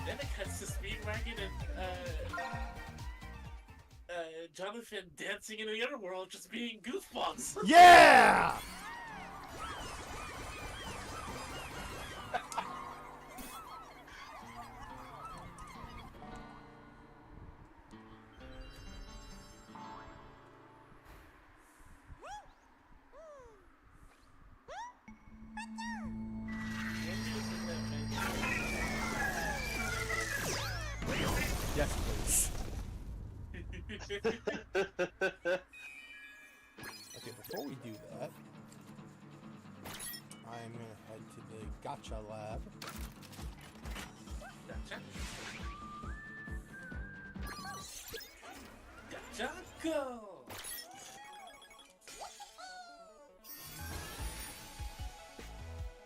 Then it cuts to Speedwagon and Jonathan dancing in the other world, just being goofballs. Yeah! Yes, please. Okay, before we do that, I'm gonna head to the Gacha Lab. Gotcha. Gotcha, go!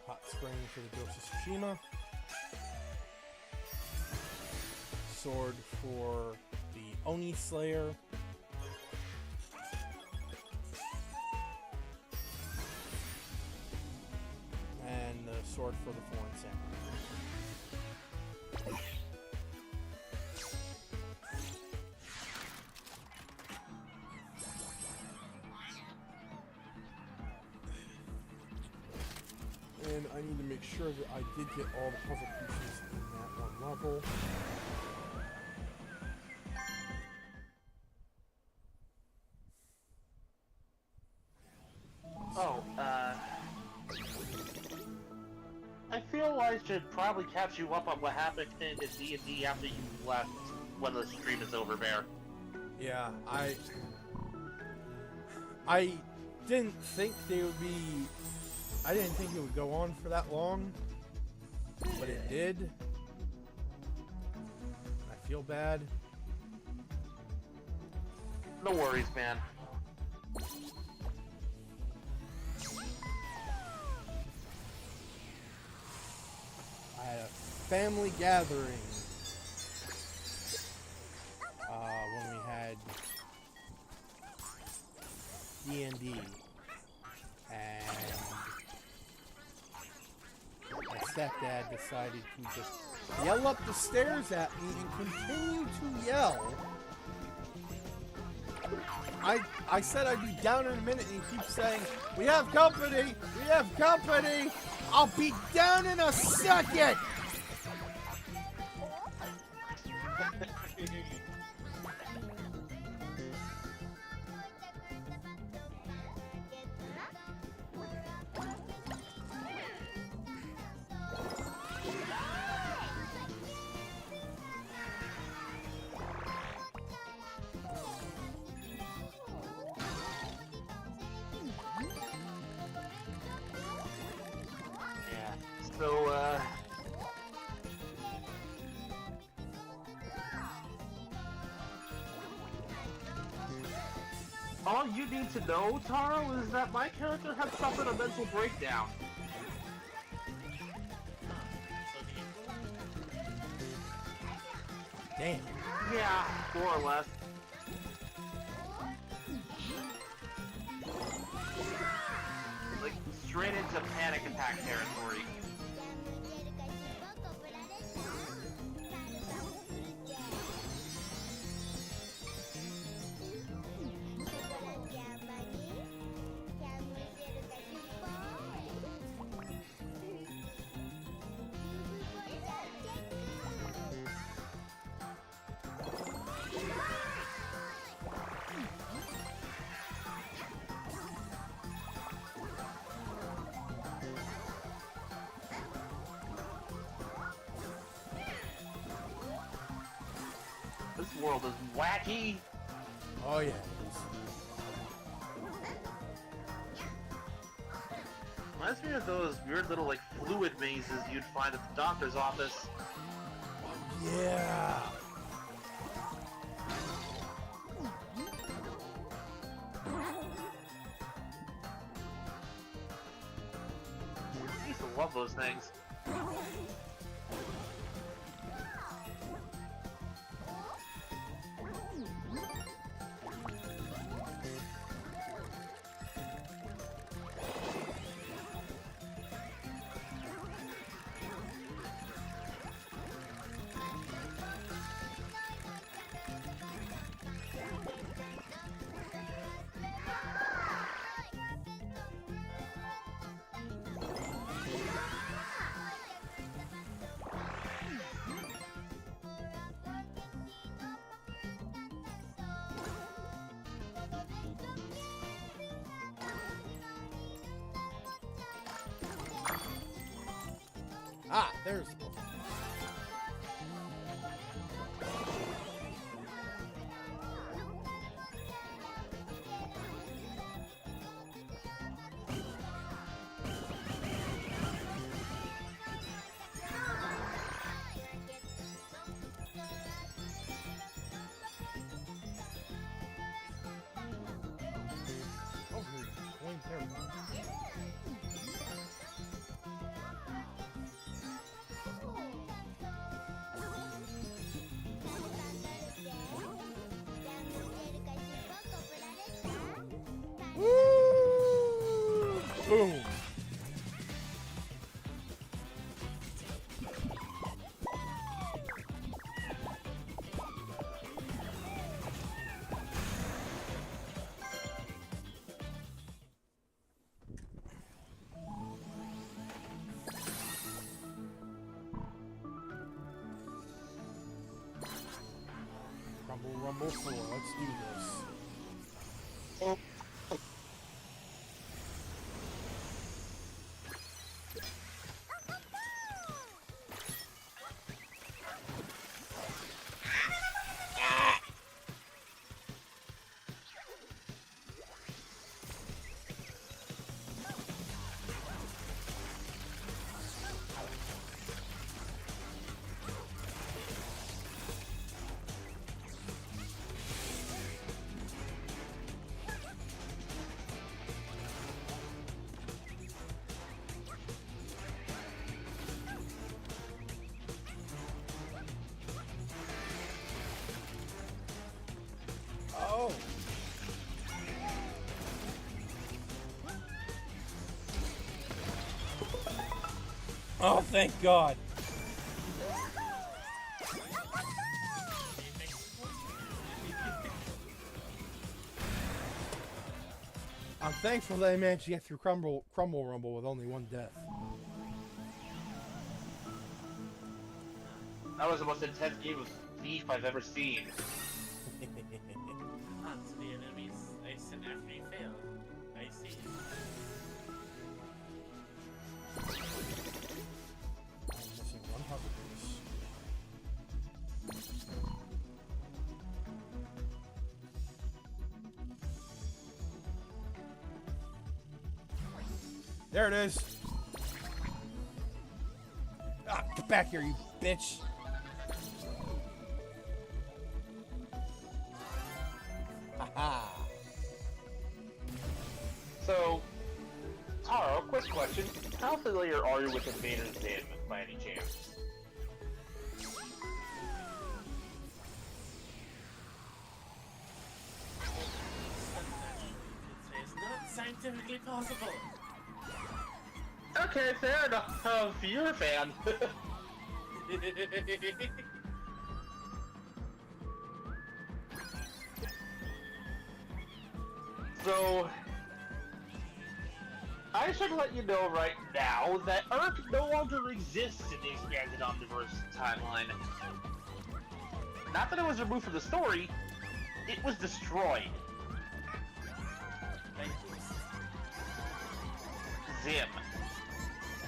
Hot spring for the Ghost of Tsushima. Sword for the Oni Slayer. And the sword for the Foreign Samurai. And I need to make sure that I did get all the puzzle pieces in that one level. I feel I should probably catch you up on what happened in D&D after you left when the stream is over, Bear. Yeah, I didn't think they would be... I didn't think it would go on for that long, but it did. I feel bad. No worries, man. I had a family gathering when we had D&D, and my stepdad decided to just yell up the stairs at me and continue to yell. I said I'd be down in a minute, and he keeps saying, "We have company! We have company! I'll be down in a second!" So, all you need to know, Taro, is that my character had suffered a mental breakdown. Damn. Yeah, more or less. Like, straight into panic attack territory. world is wacky. Oh yeah. Reminds me of those weird little like fluid mazes you'd find at the doctor's office. Yeah. I used to love those things. Ah, there's. Oh, you're going there. Woo! Boom. Rumble, rumble 4. Let's do this. Oh. Oh, thank God. I'm thankful that I managed to get through Crumble Rumble with only one death. That was the most intense game of Thief I've ever seen. Lots of the enemies I sent after you fail. I see. I'm missing one puzzle piece. There it is. Ah, get back here, you bitch. Haha. So, Taro, quick question. How familiar are you with Invader Zim, by any chance? It's not scientifically possible. Okay, fair enough. You're a fan. So, I should let you know right now that Earth no longer exists in the expanded Omniverse timeline. Not that it was removed from the story, it was destroyed. Zim.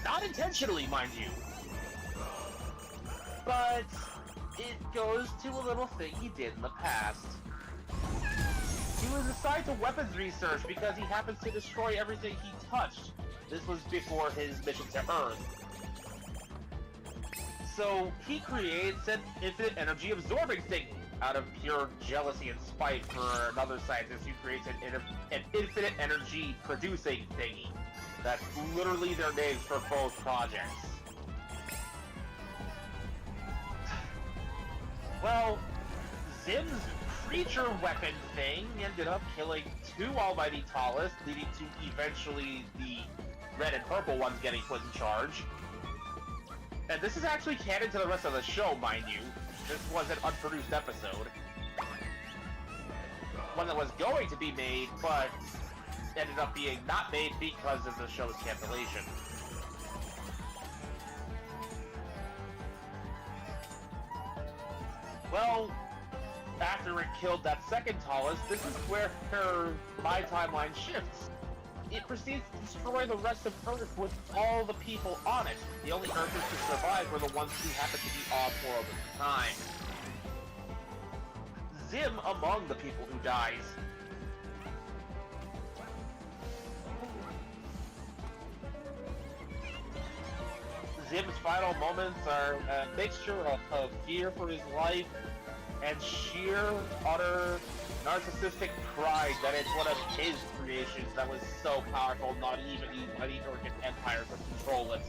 Not intentionally, mind you. But it goes to a little thing he did in the past. He was assigned to weapons research because he happens to destroy everything he touched. This was before his mission to Earth. So he creates an infinite energy absorbing thing out of pure jealousy and spite for another scientist who creates an infinite energy producing thingy. That's literally their names for both projects. Well, Zim's creature weapon thing ended up killing 2 Almighty Tallest, leading to eventually the red and purple ones getting put in charge. And this is actually canon to the rest of the show, mind you. This was an unproduced episode. One that was going to be made, but ended up being not made because of the show's cancellation. Well, after it killed that second Tallest, this is where my timeline shifts. It proceeds to destroy the rest of Earth with all the people on it. The only Earthers to survive were the ones who happened to be off-world at the time. Zim among the people who dies. Zim's final moments are a mixture of fear for his life and sheer, utter, narcissistic pride that it's one of his creations that was so powerful not even the mighty Urkin Empire could control it.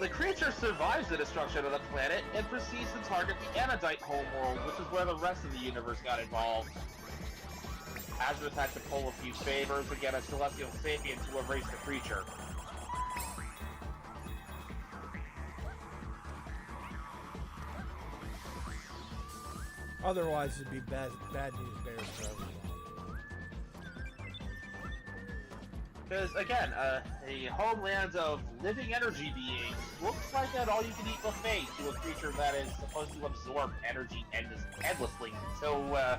The creature survives the destruction of the planet and proceeds to target the Anodite homeworld, which is where the rest of the universe got involved. Azrath had to pull a few favors to get a celestial sapient to erase the creature. Otherwise, it'd be bad news bears for everyone. Because, again, a homeland of living energy beings looks like an all-you-can-eat buffet to a creature that is supposed to absorb energy endlessly. So,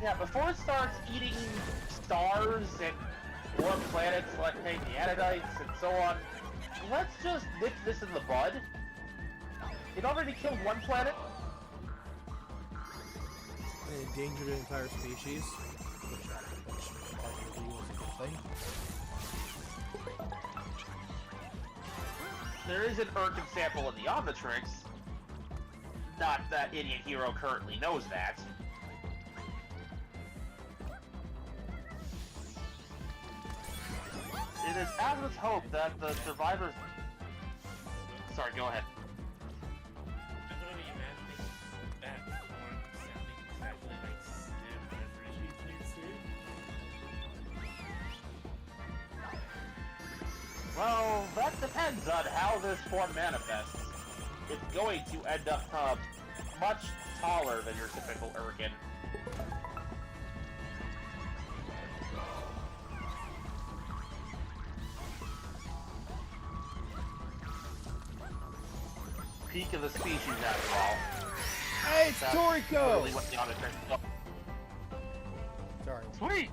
yeah, before it starts eating stars and more planets like the Anodites and so on, let's just nip this in the bud. It already killed one planet. It endangered an entire species, which arguably was a good thing. There is an Urkin sample in the Omnitrix. Not that idiot hero currently knows that. It is Azrath's hope that the survivors... Sorry, go ahead. I'm going to be imagining that form sounding exactly like Stim whenever he plays it. Well, that depends on how this form manifests. It's going to end up much taller than your typical Urkin. Peak of the species, after all. Hey, it's That's Toriko! really what the Omnitrix is. Sorry. Sweet!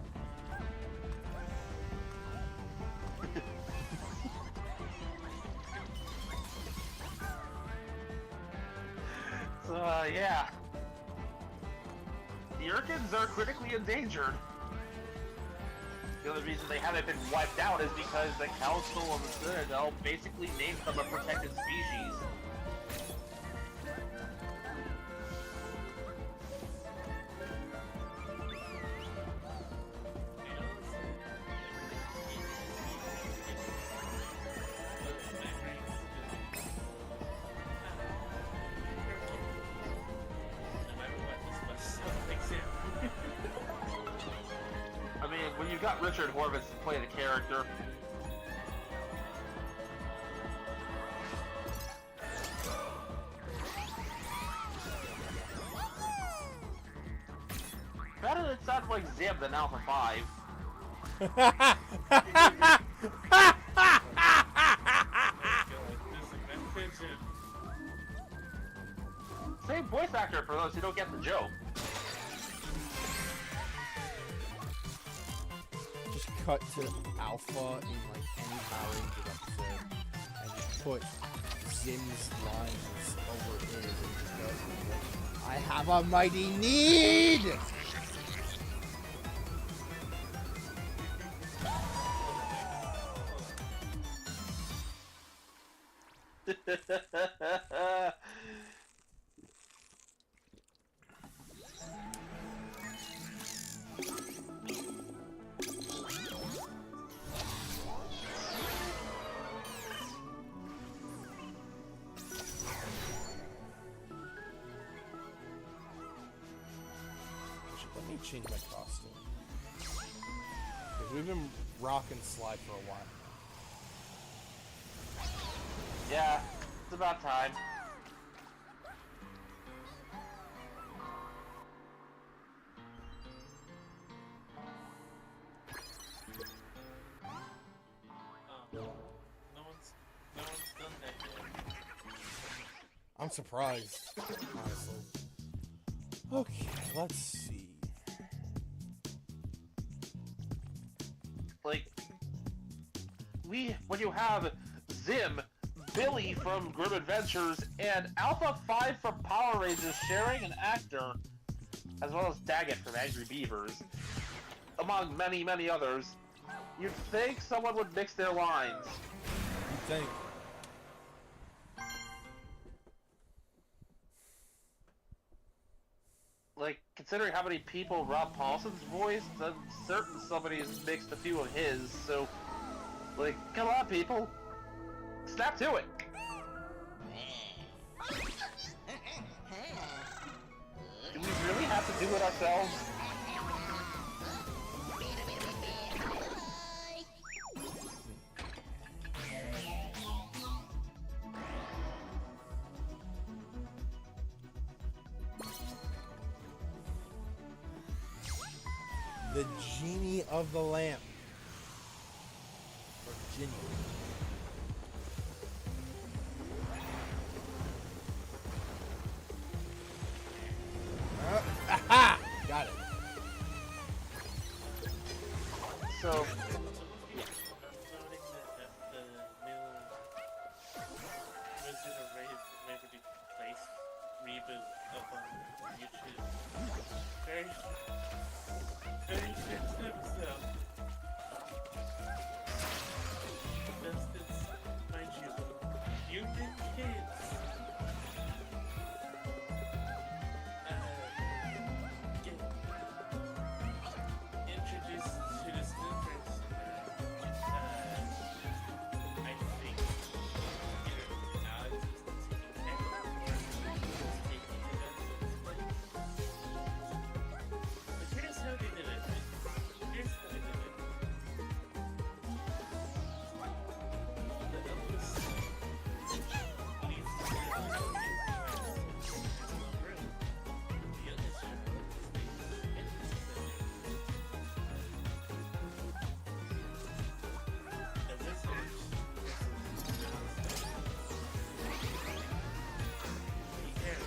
So, yeah. The Urkins are critically endangered. The only reason they haven't been wiped out is because the Council of the Citadel basically named them a protected species. I mean, when you got Richard Horvitz to play the character, better it sounds like Zim than Alpha 5. Same voice actor for those who don't get the joke. cut to Alpha in like any Power Rangers episode and just put Zim's lines over his and just go, I have a mighty need! Let me change my costume. Because we've been rocking Slide for a while. Yeah, it's about time. No one's done that yet. I'm surprised, honestly. Okay, let's see. Like, when you have Zim, Billy from Grim Adventures, and Alpha 5 from Power Rangers sharing an actor, as well as Daggett from Angry Beavers, among many, many others, you'd think someone would mix their lines. You think? Like, considering how many people Rob Paulson's voiced, I'm certain somebody's mixed a few of his, so, like, come on, people. Snap to it! Do we really have to do it ourselves? The Genie of the Lamp. Or Ginny. Aha! Got it. So, Some of you are noting that the new Wizard of Waverly Place reboot up on YouTube. Very good episode. Best is, mind you, mutant kids. Get introduced to this new person. I think either Alex is taking care of or is taking it as its place. But here's how they did it. Here's how they did it. The eldest leads to the room. The youngest child stays in his bed. The wizard he carries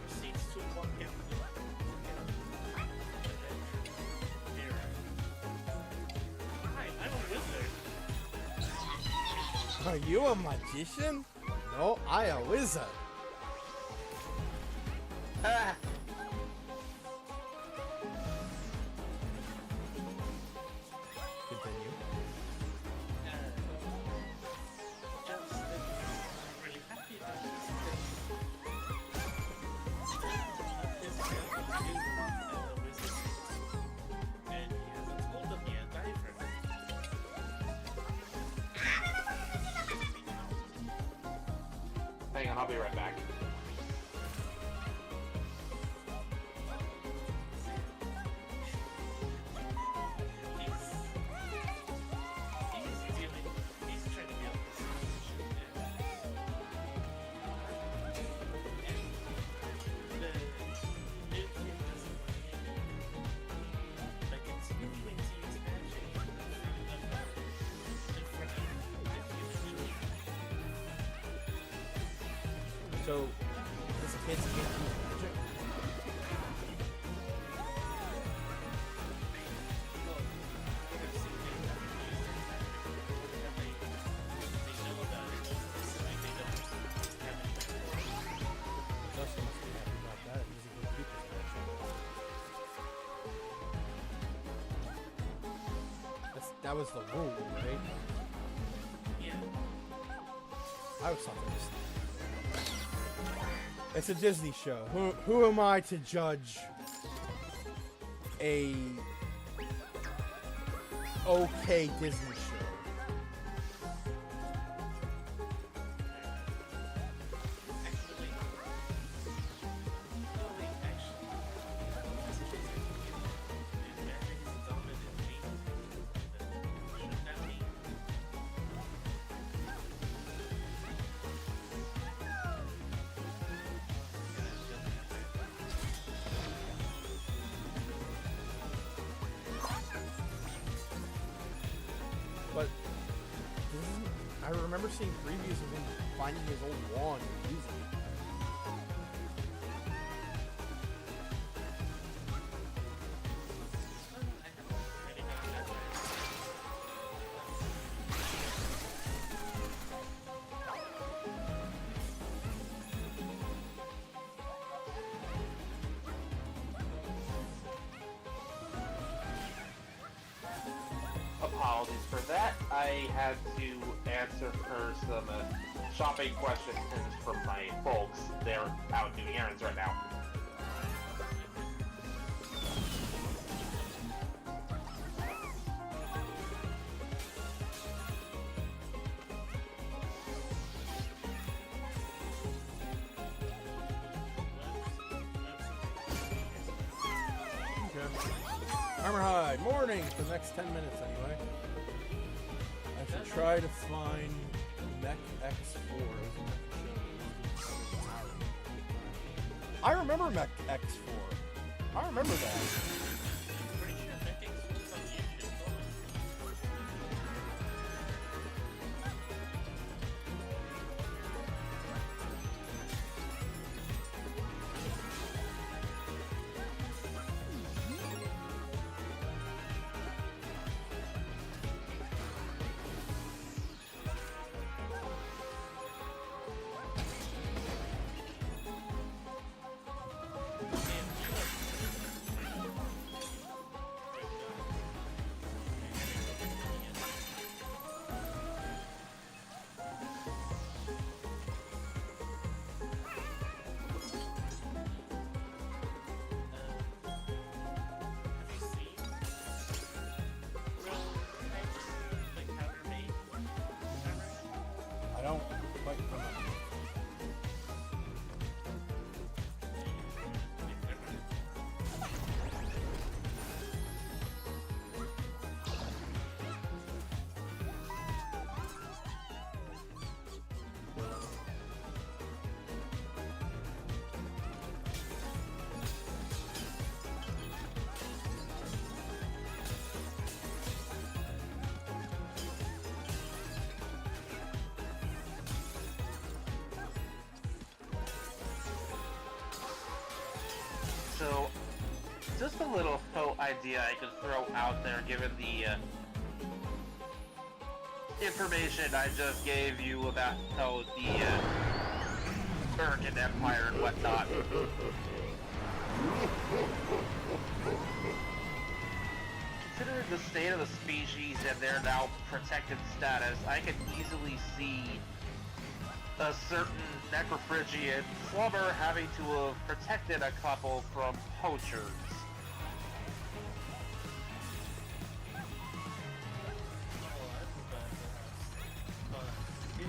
proceeds to walk out the mirror. Hi, I'm a wizard. Are you a magician? No, I a wizard. ah, Continue. Just I'm really happy about this. His family is a wizard, and he hasn't told them yet either. hang on, I'll be right back. He's trying to be able to the new kid doesn't like it's between to use magic in front of diffusers. So, this kid's can't use magic? that was the rule, right? Yeah. I was something. It's a Disney show. Who am I to judge a okay Disney show? Actually, wait. Oh, wait, actually. This is just if magic is dominant gene, then shouldn't that be? But I remember seeing previews of him finding his old wand and using it. Apologies for that. I had to answer her some shopping questions from my folks. They're out doing errands right now. Armor Hide, morning for the next 10 minutes anyway. I should try to find Mech X4. I remember Mech X4. I remember that. Pretty sure Mech X was on YouTube, though. I don't quite remember. So, just a little idea I could throw out there given the information I just gave you about how the American Empire and whatnot. Considering the state of the species and their now protected status, I could easily see a certain necrophrygian slumber having to have protected a couple from poachers. He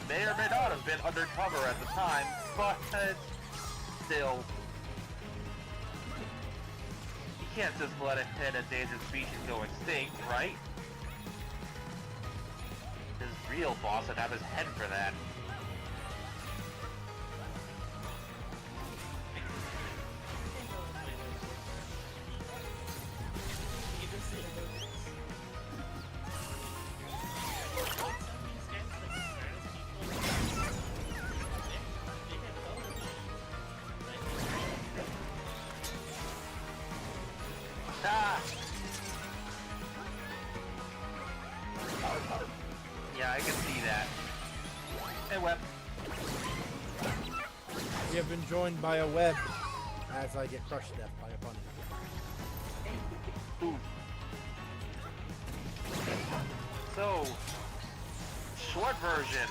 may or may not have been undercover at the time, but still. You can't just let an endangered species go extinct, right? His real boss would have his head for that. Yeah, I can see that. Hey, Web. We have been joined by a web as I get crushed to death by a bunny. Ooh. So, short version.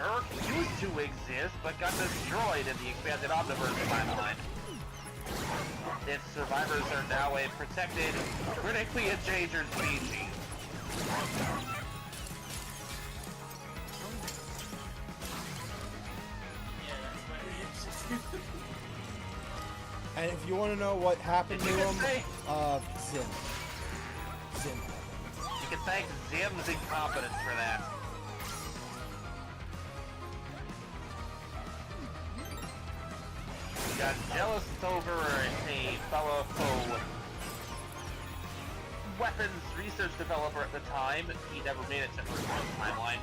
Urk used to exist, but got destroyed in the expanded Omniverse timeline. Its survivors are now a protected, critically endangered species. Yeah, that's my reaction. And if you want to know what happened to him, Zim. You can thank Zim's incompetence for that. We got jealous over a fellow weapons research developer at the time. He never made it to the timeline.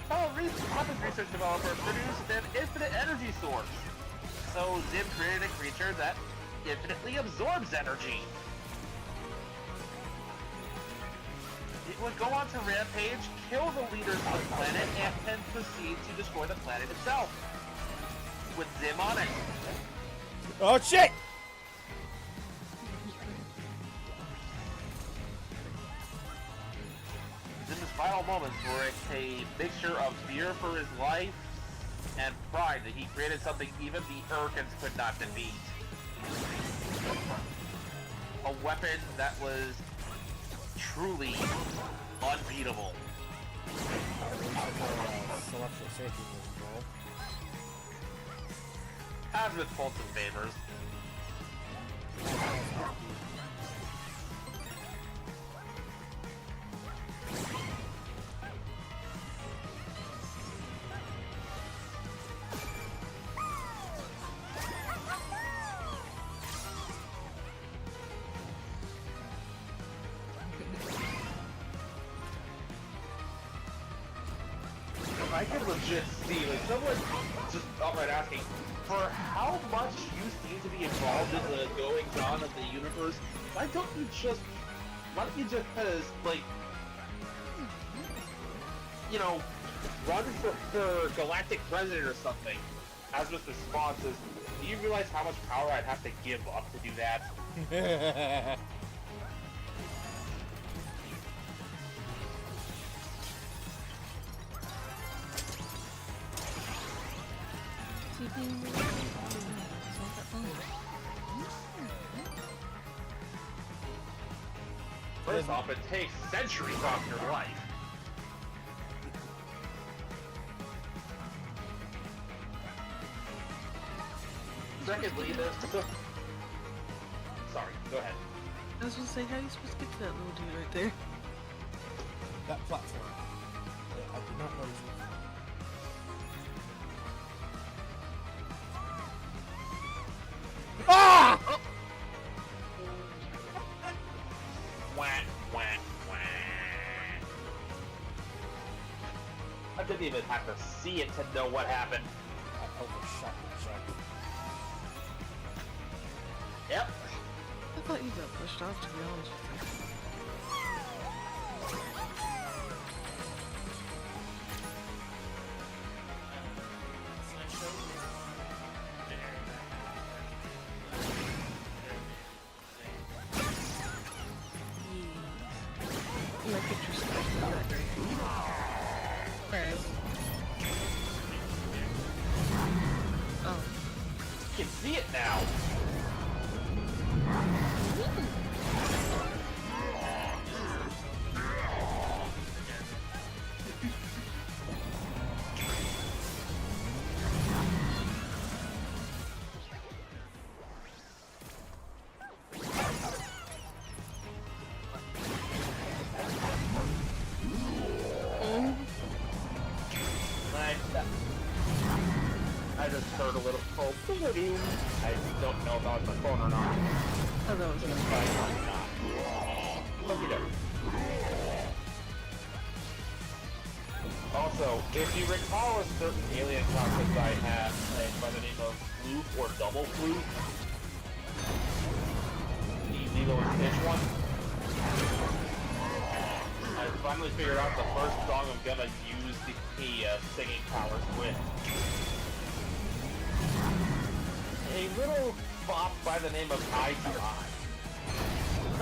Weapons research developer produced an infinite energy source. So Zim created a creature that infinitely absorbs energy. It would go on to rampage, kill the leaders of the planet, and then proceed to destroy the planet itself. With Zim on it. Oh shit! Zim's final moments were a mixture of fear for his life and pride that he created something even the Urkins could not defeat. A weapon that was truly unbeatable. Celestial safety was involved. As with faults and favors. I could legit see, like, someone just outright asking, for how much you seem to be involved in the goings-on of the universe, why don't you just, like, you know, run for galactic president or something? Asmus' response is, do you realize how much power I'd have to give up to do that? First off, it takes centuries off your life. Secondly, sorry, go ahead. I was gonna say, how are you supposed to get to that little dude right there? That platform. I did not notice it. Ah! Oh. Wah, wah, wah. I didn't even have to see it to know what happened. I overshot the shot. Yep. I thought you got pushed off, to be honest with you. Like introspect to that, right? Oh. You can see it now. I just heard a little cold. I don't know if that was my phone or not. Oh, that was But me. it's probably not. Look at it. Also, if you recall a certain alien concept I had by the name of Fluke or Double Fluke, the Lilo and Stitch one, I finally figured out the first song I'm gonna use the singing powers with. A little bop by the name of Eye to Eye.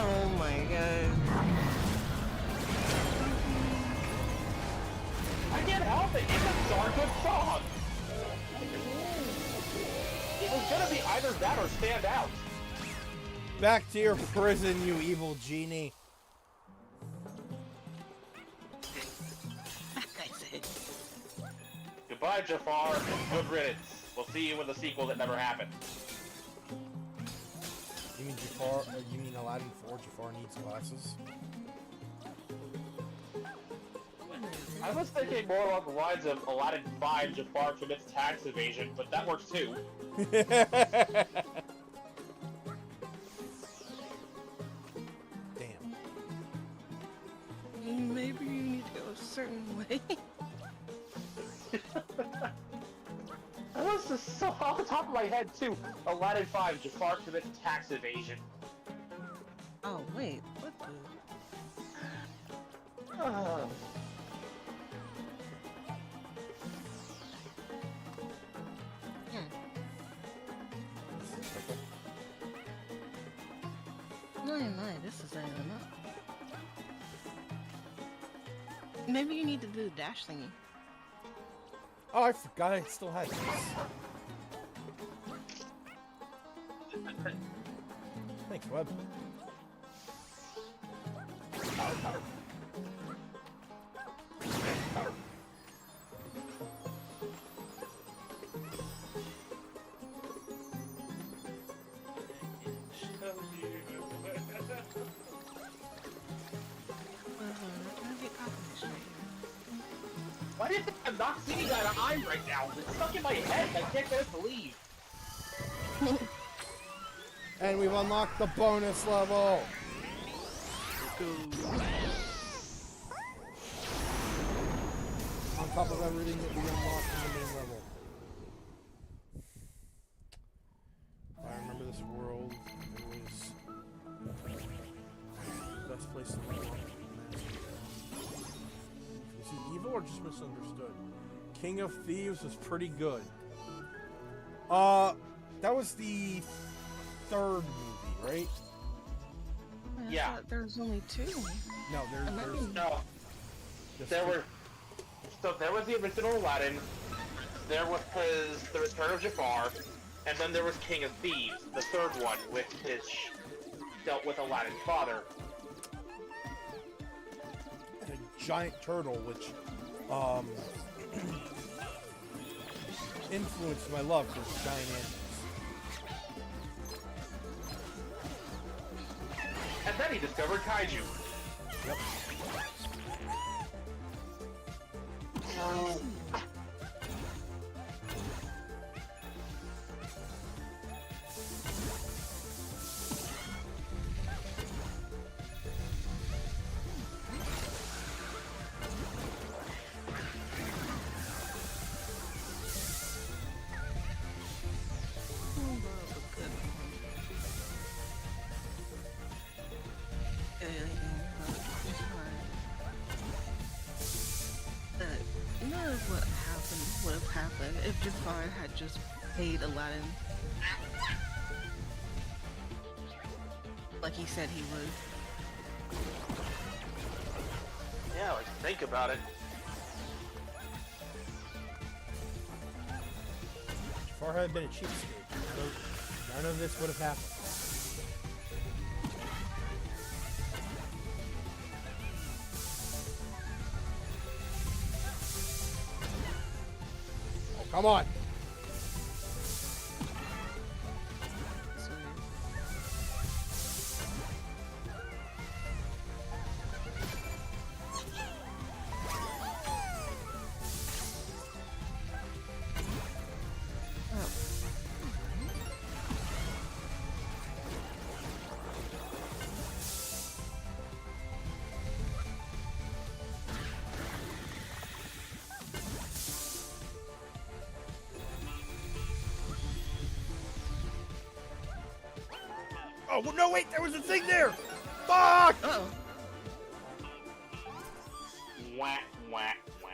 Oh my god. I can't help it. It's a darn good song. It was gonna be either that or Stand Out. Back to your prison, you evil genie. Like I said. Goodbye, Jafar. Good riddance. We'll see you in the sequel that never happened. You mean Jafar? You mean Aladdin 4? Jafar needs glasses. I was thinking more along the lines of Aladdin 5, Jafar commits tax evasion, but that works too. Damn. Maybe you need to go a certain way. That was just so off the top of my head too. Aladdin 5, Jafar commits tax evasion. Oh wait, what the? No, this is not even up. Maybe you need to do the dash thingy. Oh, I forgot I still had this. Thanks, Web. Why do you think I'm not seeing that eye right now? It's stuck in my head and I can't get it to leave. And we've unlocked the bonus level. On top of everything that we unlocked in the main level. I remember this world. It was the best place to unlock. Is he evil or just misunderstood? King of Thieves was pretty good. That was the third movie, right? I Yeah. thought there was only two. No, there's No. There were... So there was the original Aladdin, there was The Return of Jafar, and then there was King of Thieves, the third one, which dealt with Aladdin's father. a giant turtle, which influenced my love for giant animals. And then he discovered Kaiju. Yep. Would have happened if Jafar had just paid Aladdin like he said he would. Yeah, like, think about it. Jafar had been a cheapskate, so none of this would have happened. Come on. Oh, no, wait, there was a thing there! Fuck! Uh-oh. Wah, wah, wah.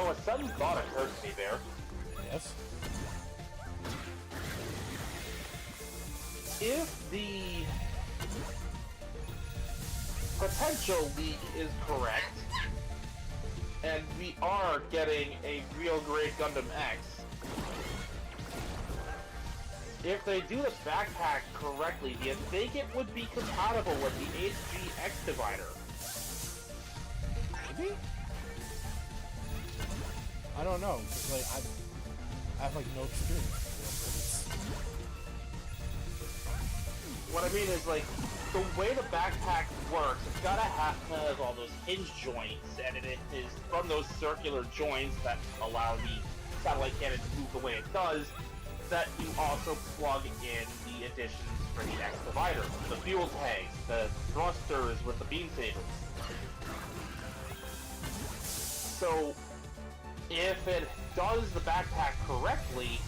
So a sudden thought occurred to me there. Yes. If the potential leak is correct, and we are getting a real great Gundam X, if they do the backpack correctly, do you think it would be compatible with the HG-X divider? Maybe? I don't know, 'cause, like, I have, like, no experience with What I mean is, like, the way the backpack works, it's gotta have all those hinge joints, and it is from those circular joints that allow the satellite cannon to move the way it does, that you also plug in the additions for the X divider. The fuel tanks, the thrusters with the beam sabers. So, if it does the backpack correctly,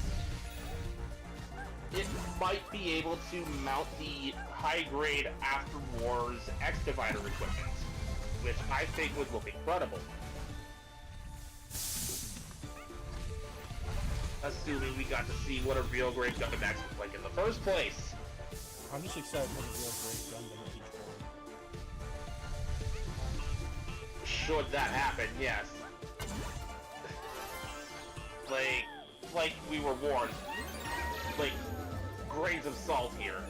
it might be able to mount the high-grade After Wars X divider equipment, which I think would look incredible. Assuming we got to see what a real great Gundam X looked like in the first place. I'm just excited for the real great Gundam each one. Should that happen, yes. like we were warned. Like, grains of salt here.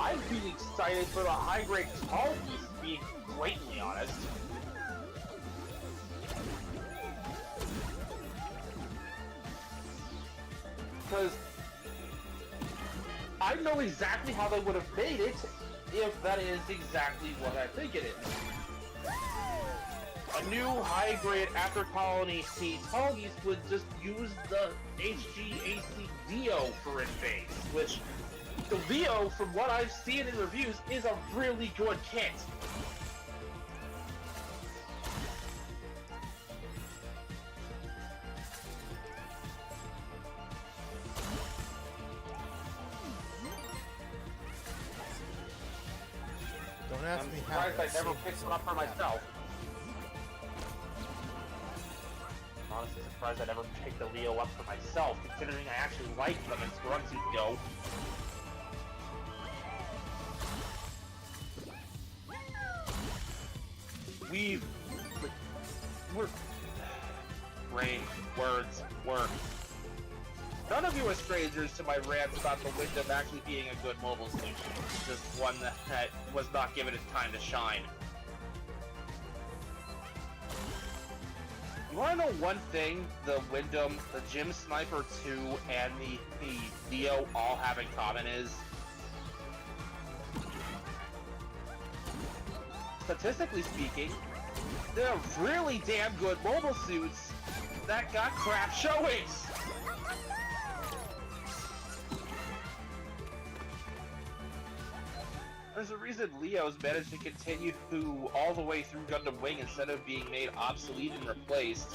I'd be excited for the high-grade tall piece, to be blatantly honest. Because I know exactly how they would have made it if that is exactly what I think it is. A new high-grade After Colony Talgies would just use the HGAC Dio for its base, which the Dio, from what I've seen in reviews, is a really good kit. Don't ask I'm me how. surprised I never picked one up for myself. Honestly surprised I never picked the Leo up for myself, considering I actually like them in Scrunsuit Go. We're... Brain, words, work. None of you are strangers to my rant about the Wyndham actually being a good mobile solution. Just one that was not given its time to shine. You wanna know one thing the Wyndham, the Gym Sniper 2, and the Dio all have in common is? Statistically speaking, they're really damn good mobile suits that got crap showings! There's a reason Leo's managed to continue all the way through Gundam Wing instead of being made obsolete and replaced.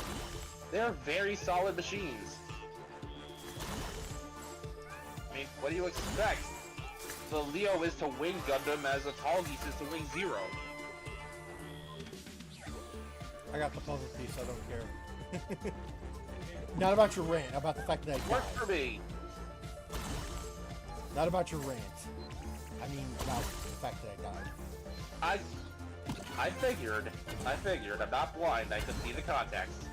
They're very solid machines. I mean, what do you expect? The Leo is to wing Gundam as a Talgeese is to wing Zero. I got the puzzle piece, I don't care. Not about your rant, about the fact that I died. Works for me! Not about your rant. I mean, about the fact that I died. I figured. I'm not blind, I could see the context.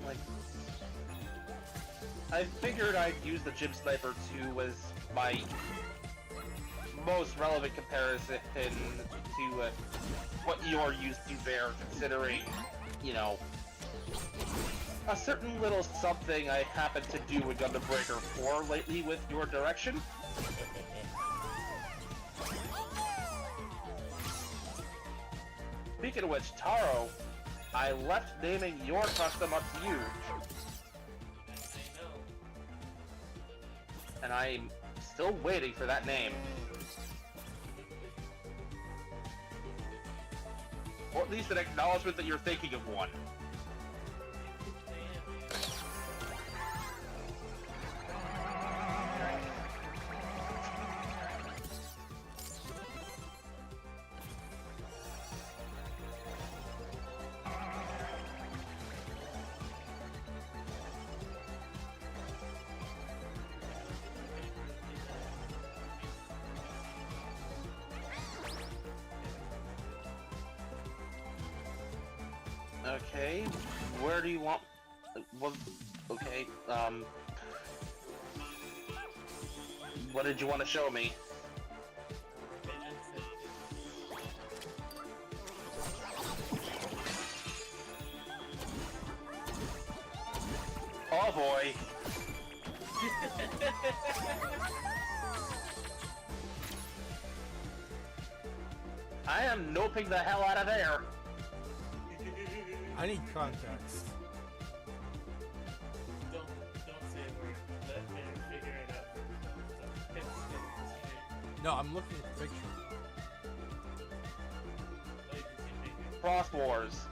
Like, I figured I'd use the Gym Sniper 2 as my most relevant comparison to what you're used to there, considering, you know, a certain little something I happen to do with Gundam Breaker 4 lately with your direction. Speaking of which, Taro, I left naming your custom up to you, and I'm still waiting for that name. Or at least an acknowledgement that you're thinking of one. Okay, where do you want? Well, okay. What did you want to show me? Oh boy. I am noping the hell out of there. I need context. Don't say a word. Let me figure it out. No, I'm looking at the picture. Cross Wars.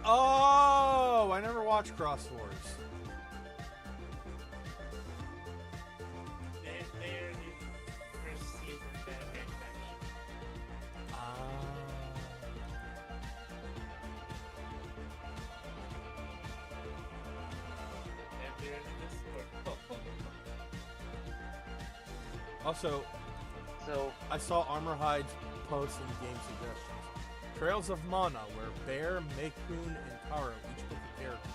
Oh, I never watched Cross Wars. They're the first season that manufactured. And they're in this world. Also, So, I saw Armor Hide's post in game suggestions. Trails of Mana, where Bear, Mekun, and Taro each pick a character.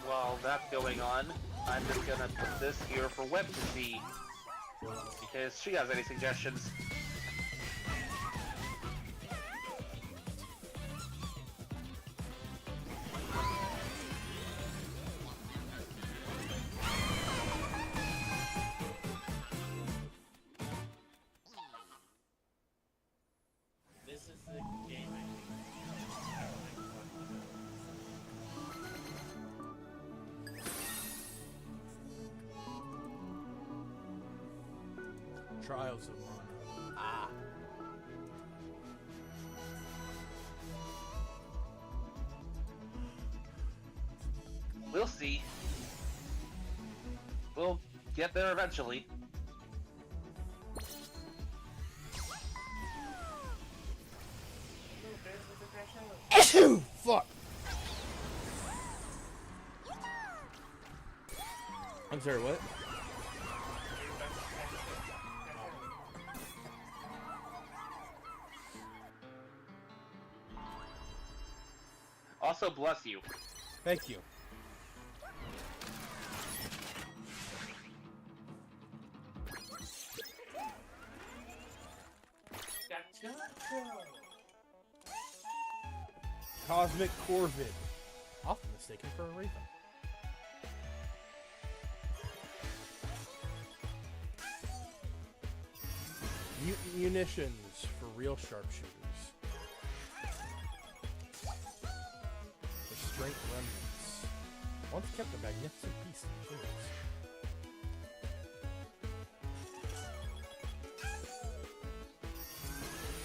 while that's going on, I'm just gonna put this here for Web to see. In case she has any suggestions. This is the game I Trials of Mana. Ah. We'll see. We'll get there eventually. Achoo! Fuck! I'm sorry, what? Also, bless you. Thank you. Cosmic Corvid. Often mistaken for a Raven. Mutant munitions for real sharpshooters. Restraint remnants. Once kept a magnificent piece of materials.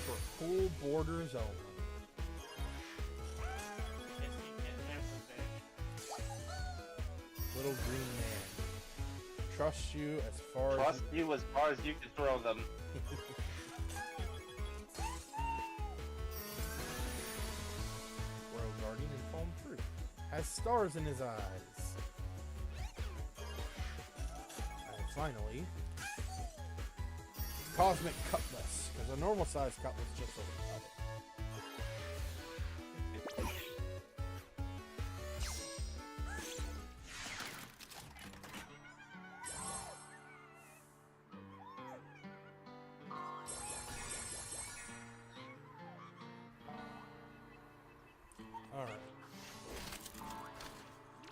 For cool borders only. Little green man. Trust you as far Trust you as far as you can throw them. Royal Guardian and Fallen Fruit. Has stars in his eyes. And finally, Cosmic Cutlass. Because a normal size cutlass just doesn't cut it. Alright.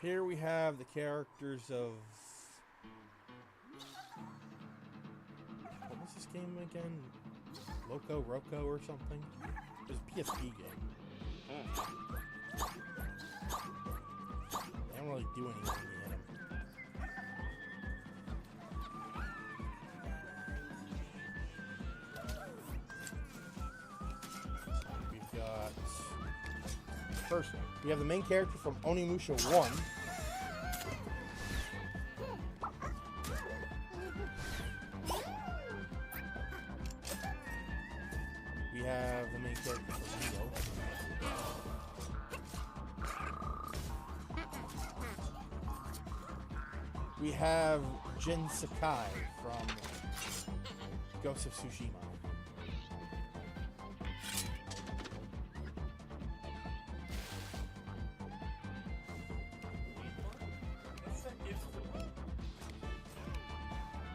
Here we have the characters of... What was this game again? Loco Roco or something? It was a PSP game. They don't really do anything when you hit them. We've got... First, we have the main character from Onimusha 1. We have the main character from Neo. We have Jin Sakai from Ghost of Tsushima.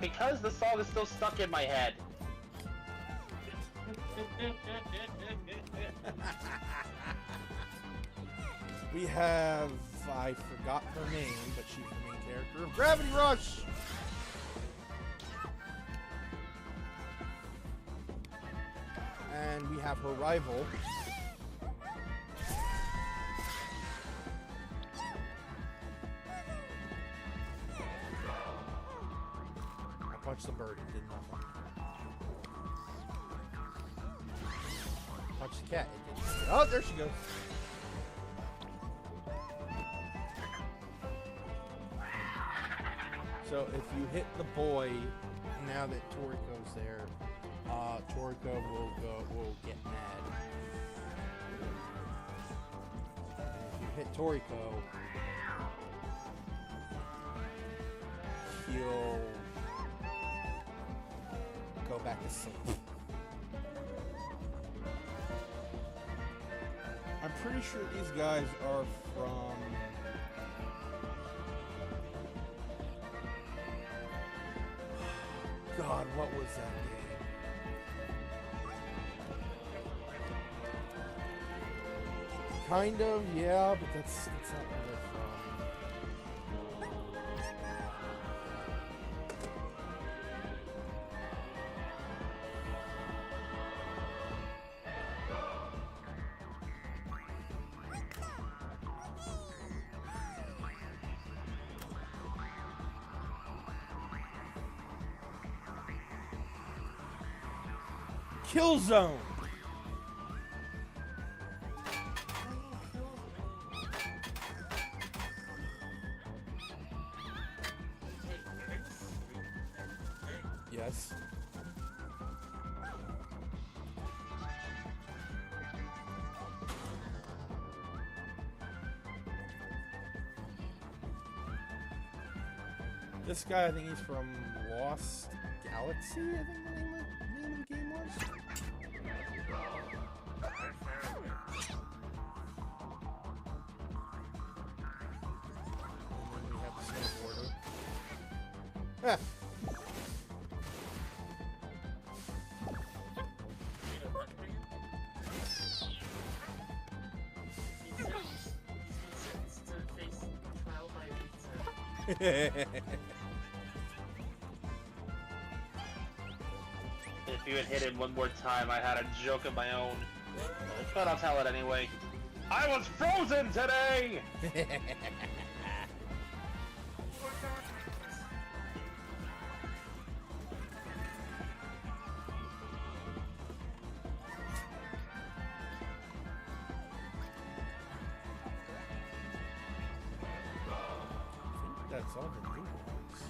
Because the song is still stuck in my head. We have, I forgot her name, but she's the main character of Gravity Rush! And we have her rival. I punched the bird, it did nothing. Punched the cat, it did nothing. Oh, there she goes. So if you hit the boy, now that Toriko's there, Toriko will get mad. And if you hit Toriko, he'll go back to sleep. I'm pretty sure these guys are from... God, what was that game? Kind of, yeah, but that's not where they're from. Killzone! Yes. This guy, I think he's from Lost Galaxy, I think the name of the game was. And then we have the snowboarder. Ah. If you had hit him one more time, I had a joke of my own. But I'll tell it anyway. I was frozen today! That's all the new ones.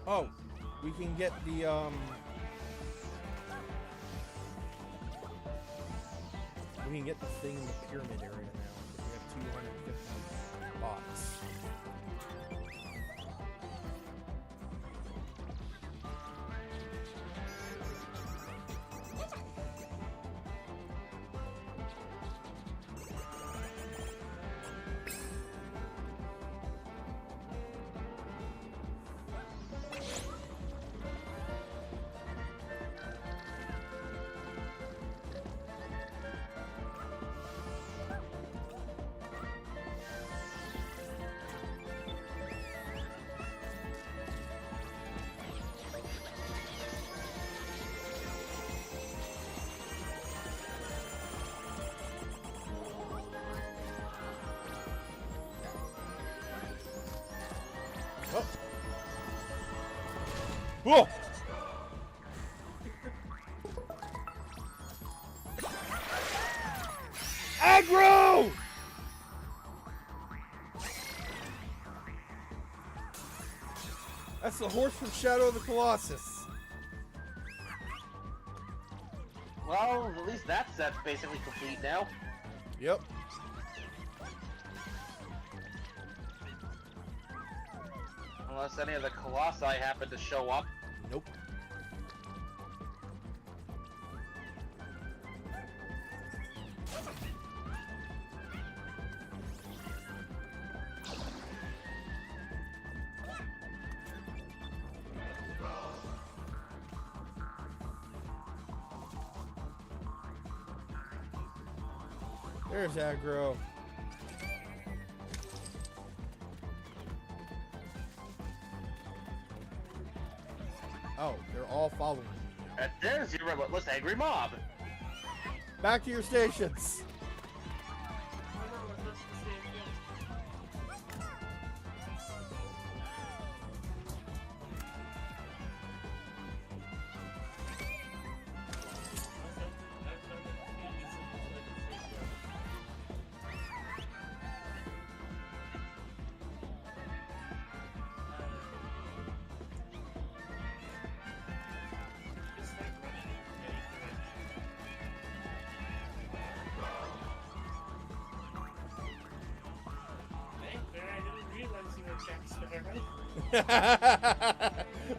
Oh, we can get the we can get the thing in the pyramid area now. We have 250 bots. Oh. Whoa! Aggro! That's the horse from Shadow of the Colossus. Well, at least that set's basically complete now. Yep. Unless any of the Colossi happen to show up. Nope. There's aggro. Oh, they're all following me. And there's your relentless angry mob. Back to your stations.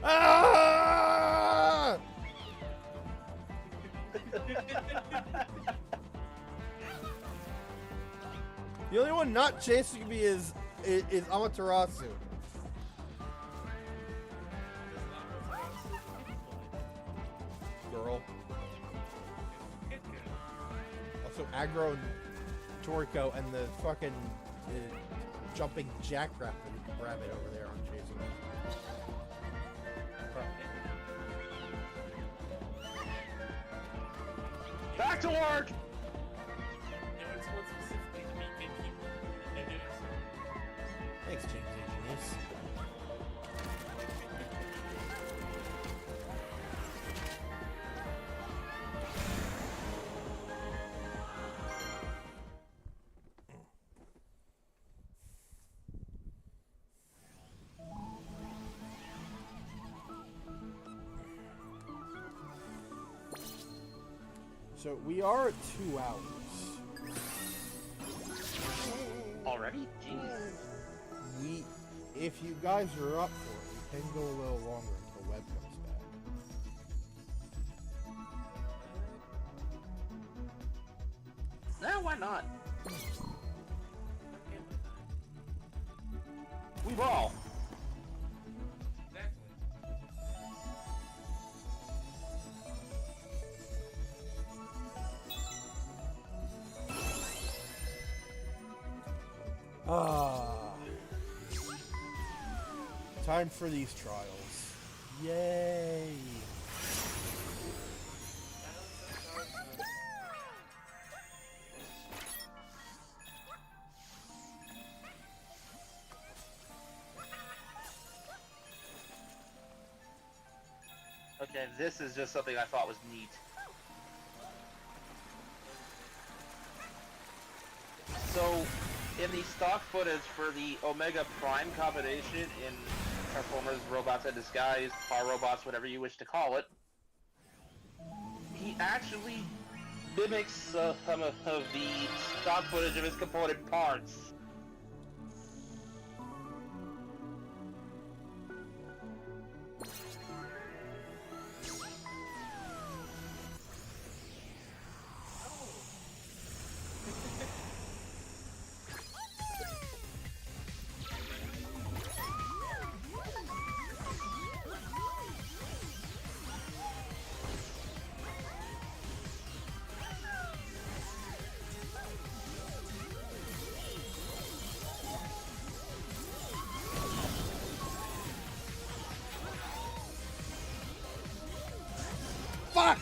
Ah! The only one not chasing me is Amaterasu. Girl. Also Aggro and Toriko and the fucking jumping jackrabbit over there on chasing me. Back to work! Thanks, James Agenius. So we are at 2 hours. Already? Jeez. If you guys are up for it, we can go a little longer until Web comes back. Nah, why not? We ball. Time for these trials. Yay! Okay, this is just something I thought was neat. So, in the stock footage for the Omega Prime combination in Transformers Robots in Disguise, Power Robots, whatever you wish to call it, he actually mimics some of the stock footage of his component parts. Fuck!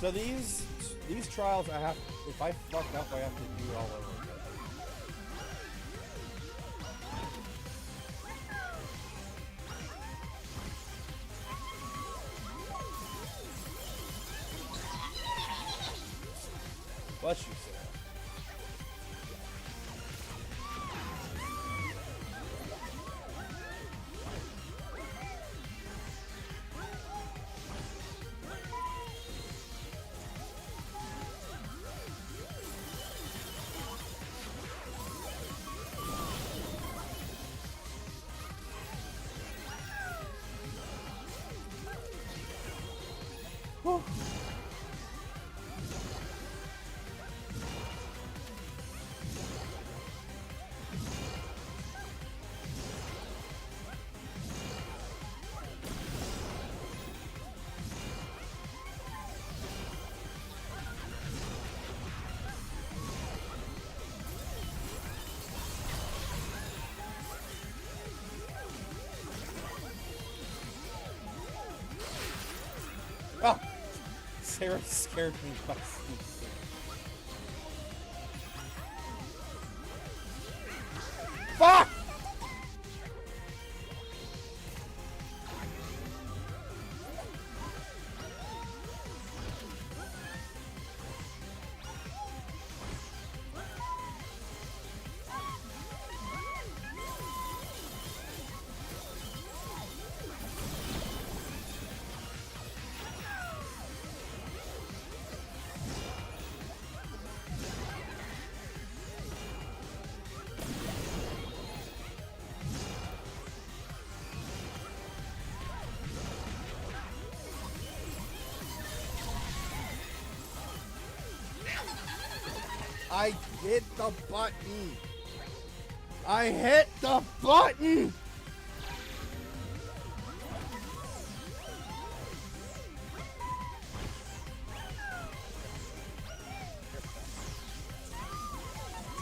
So these trials I have, if I fuck up I have to do it all over again. Bless you, sir. Whew. Oh! Sarah scared me by sleep. Fuck! I hit the button. I hit the button.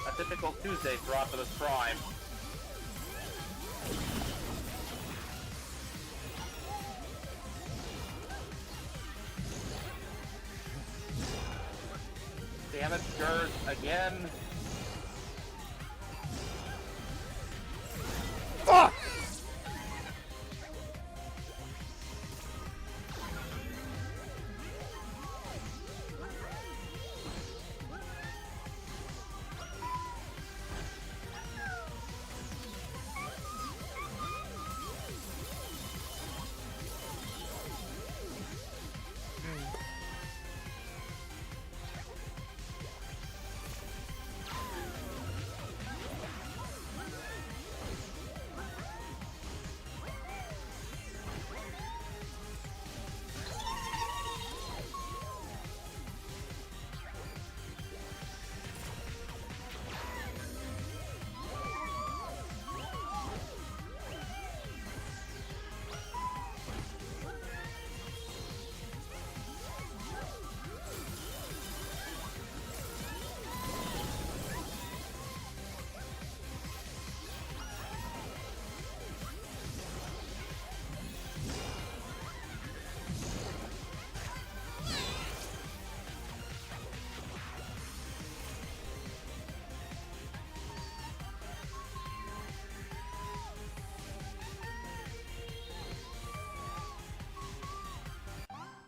A typical Tuesday for Optimus Prime. Damn it, Gert, again. Fuck!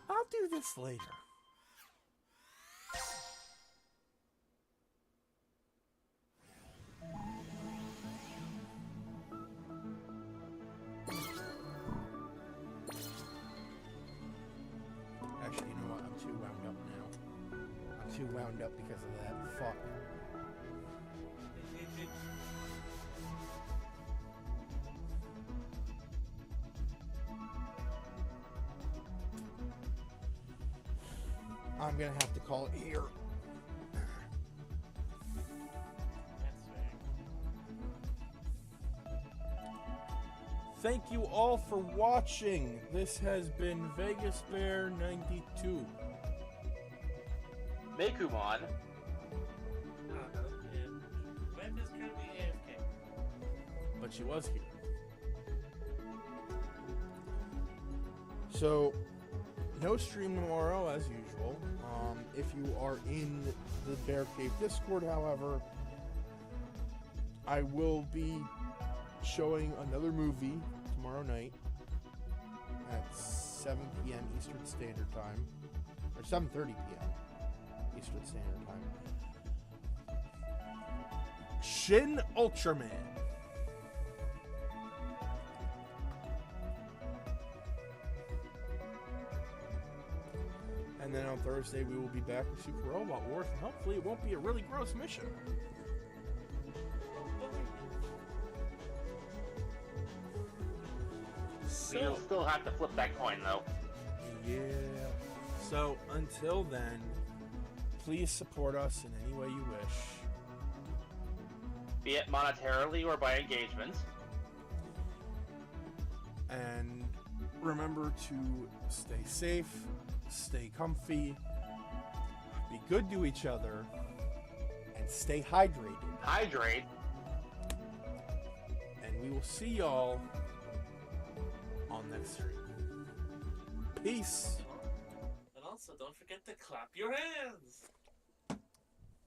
I'll do this later. Actually, you know what? I'm too wound up now. I'm too wound up because of that. Fuck. I'm gonna have to call it here. That's fair. Thank you all for watching. This has been Vegas Bear 92. Mekumon. Web is currently AFK. But she was here. So, no stream tomorrow as usual. If you are in the Bear Cave Discord, however, I will be showing another movie tomorrow night at 7 p.m. Eastern Standard Time, or 7:30 p.m. Eastern Standard Time. Shin Ultraman. And then on Thursday we will be back with Super Robot Wars, and hopefully it won't be a really gross mission. You'll still have to flip that coin, though. Yeah. So until then, please support us in any way you wish. Be it monetarily or by engagement. And remember to stay safe, stay comfy, be good to each other, and stay hydrated. Hydrate. And we will see y'all on next stream. Peace. And also, don't forget to clap your hands.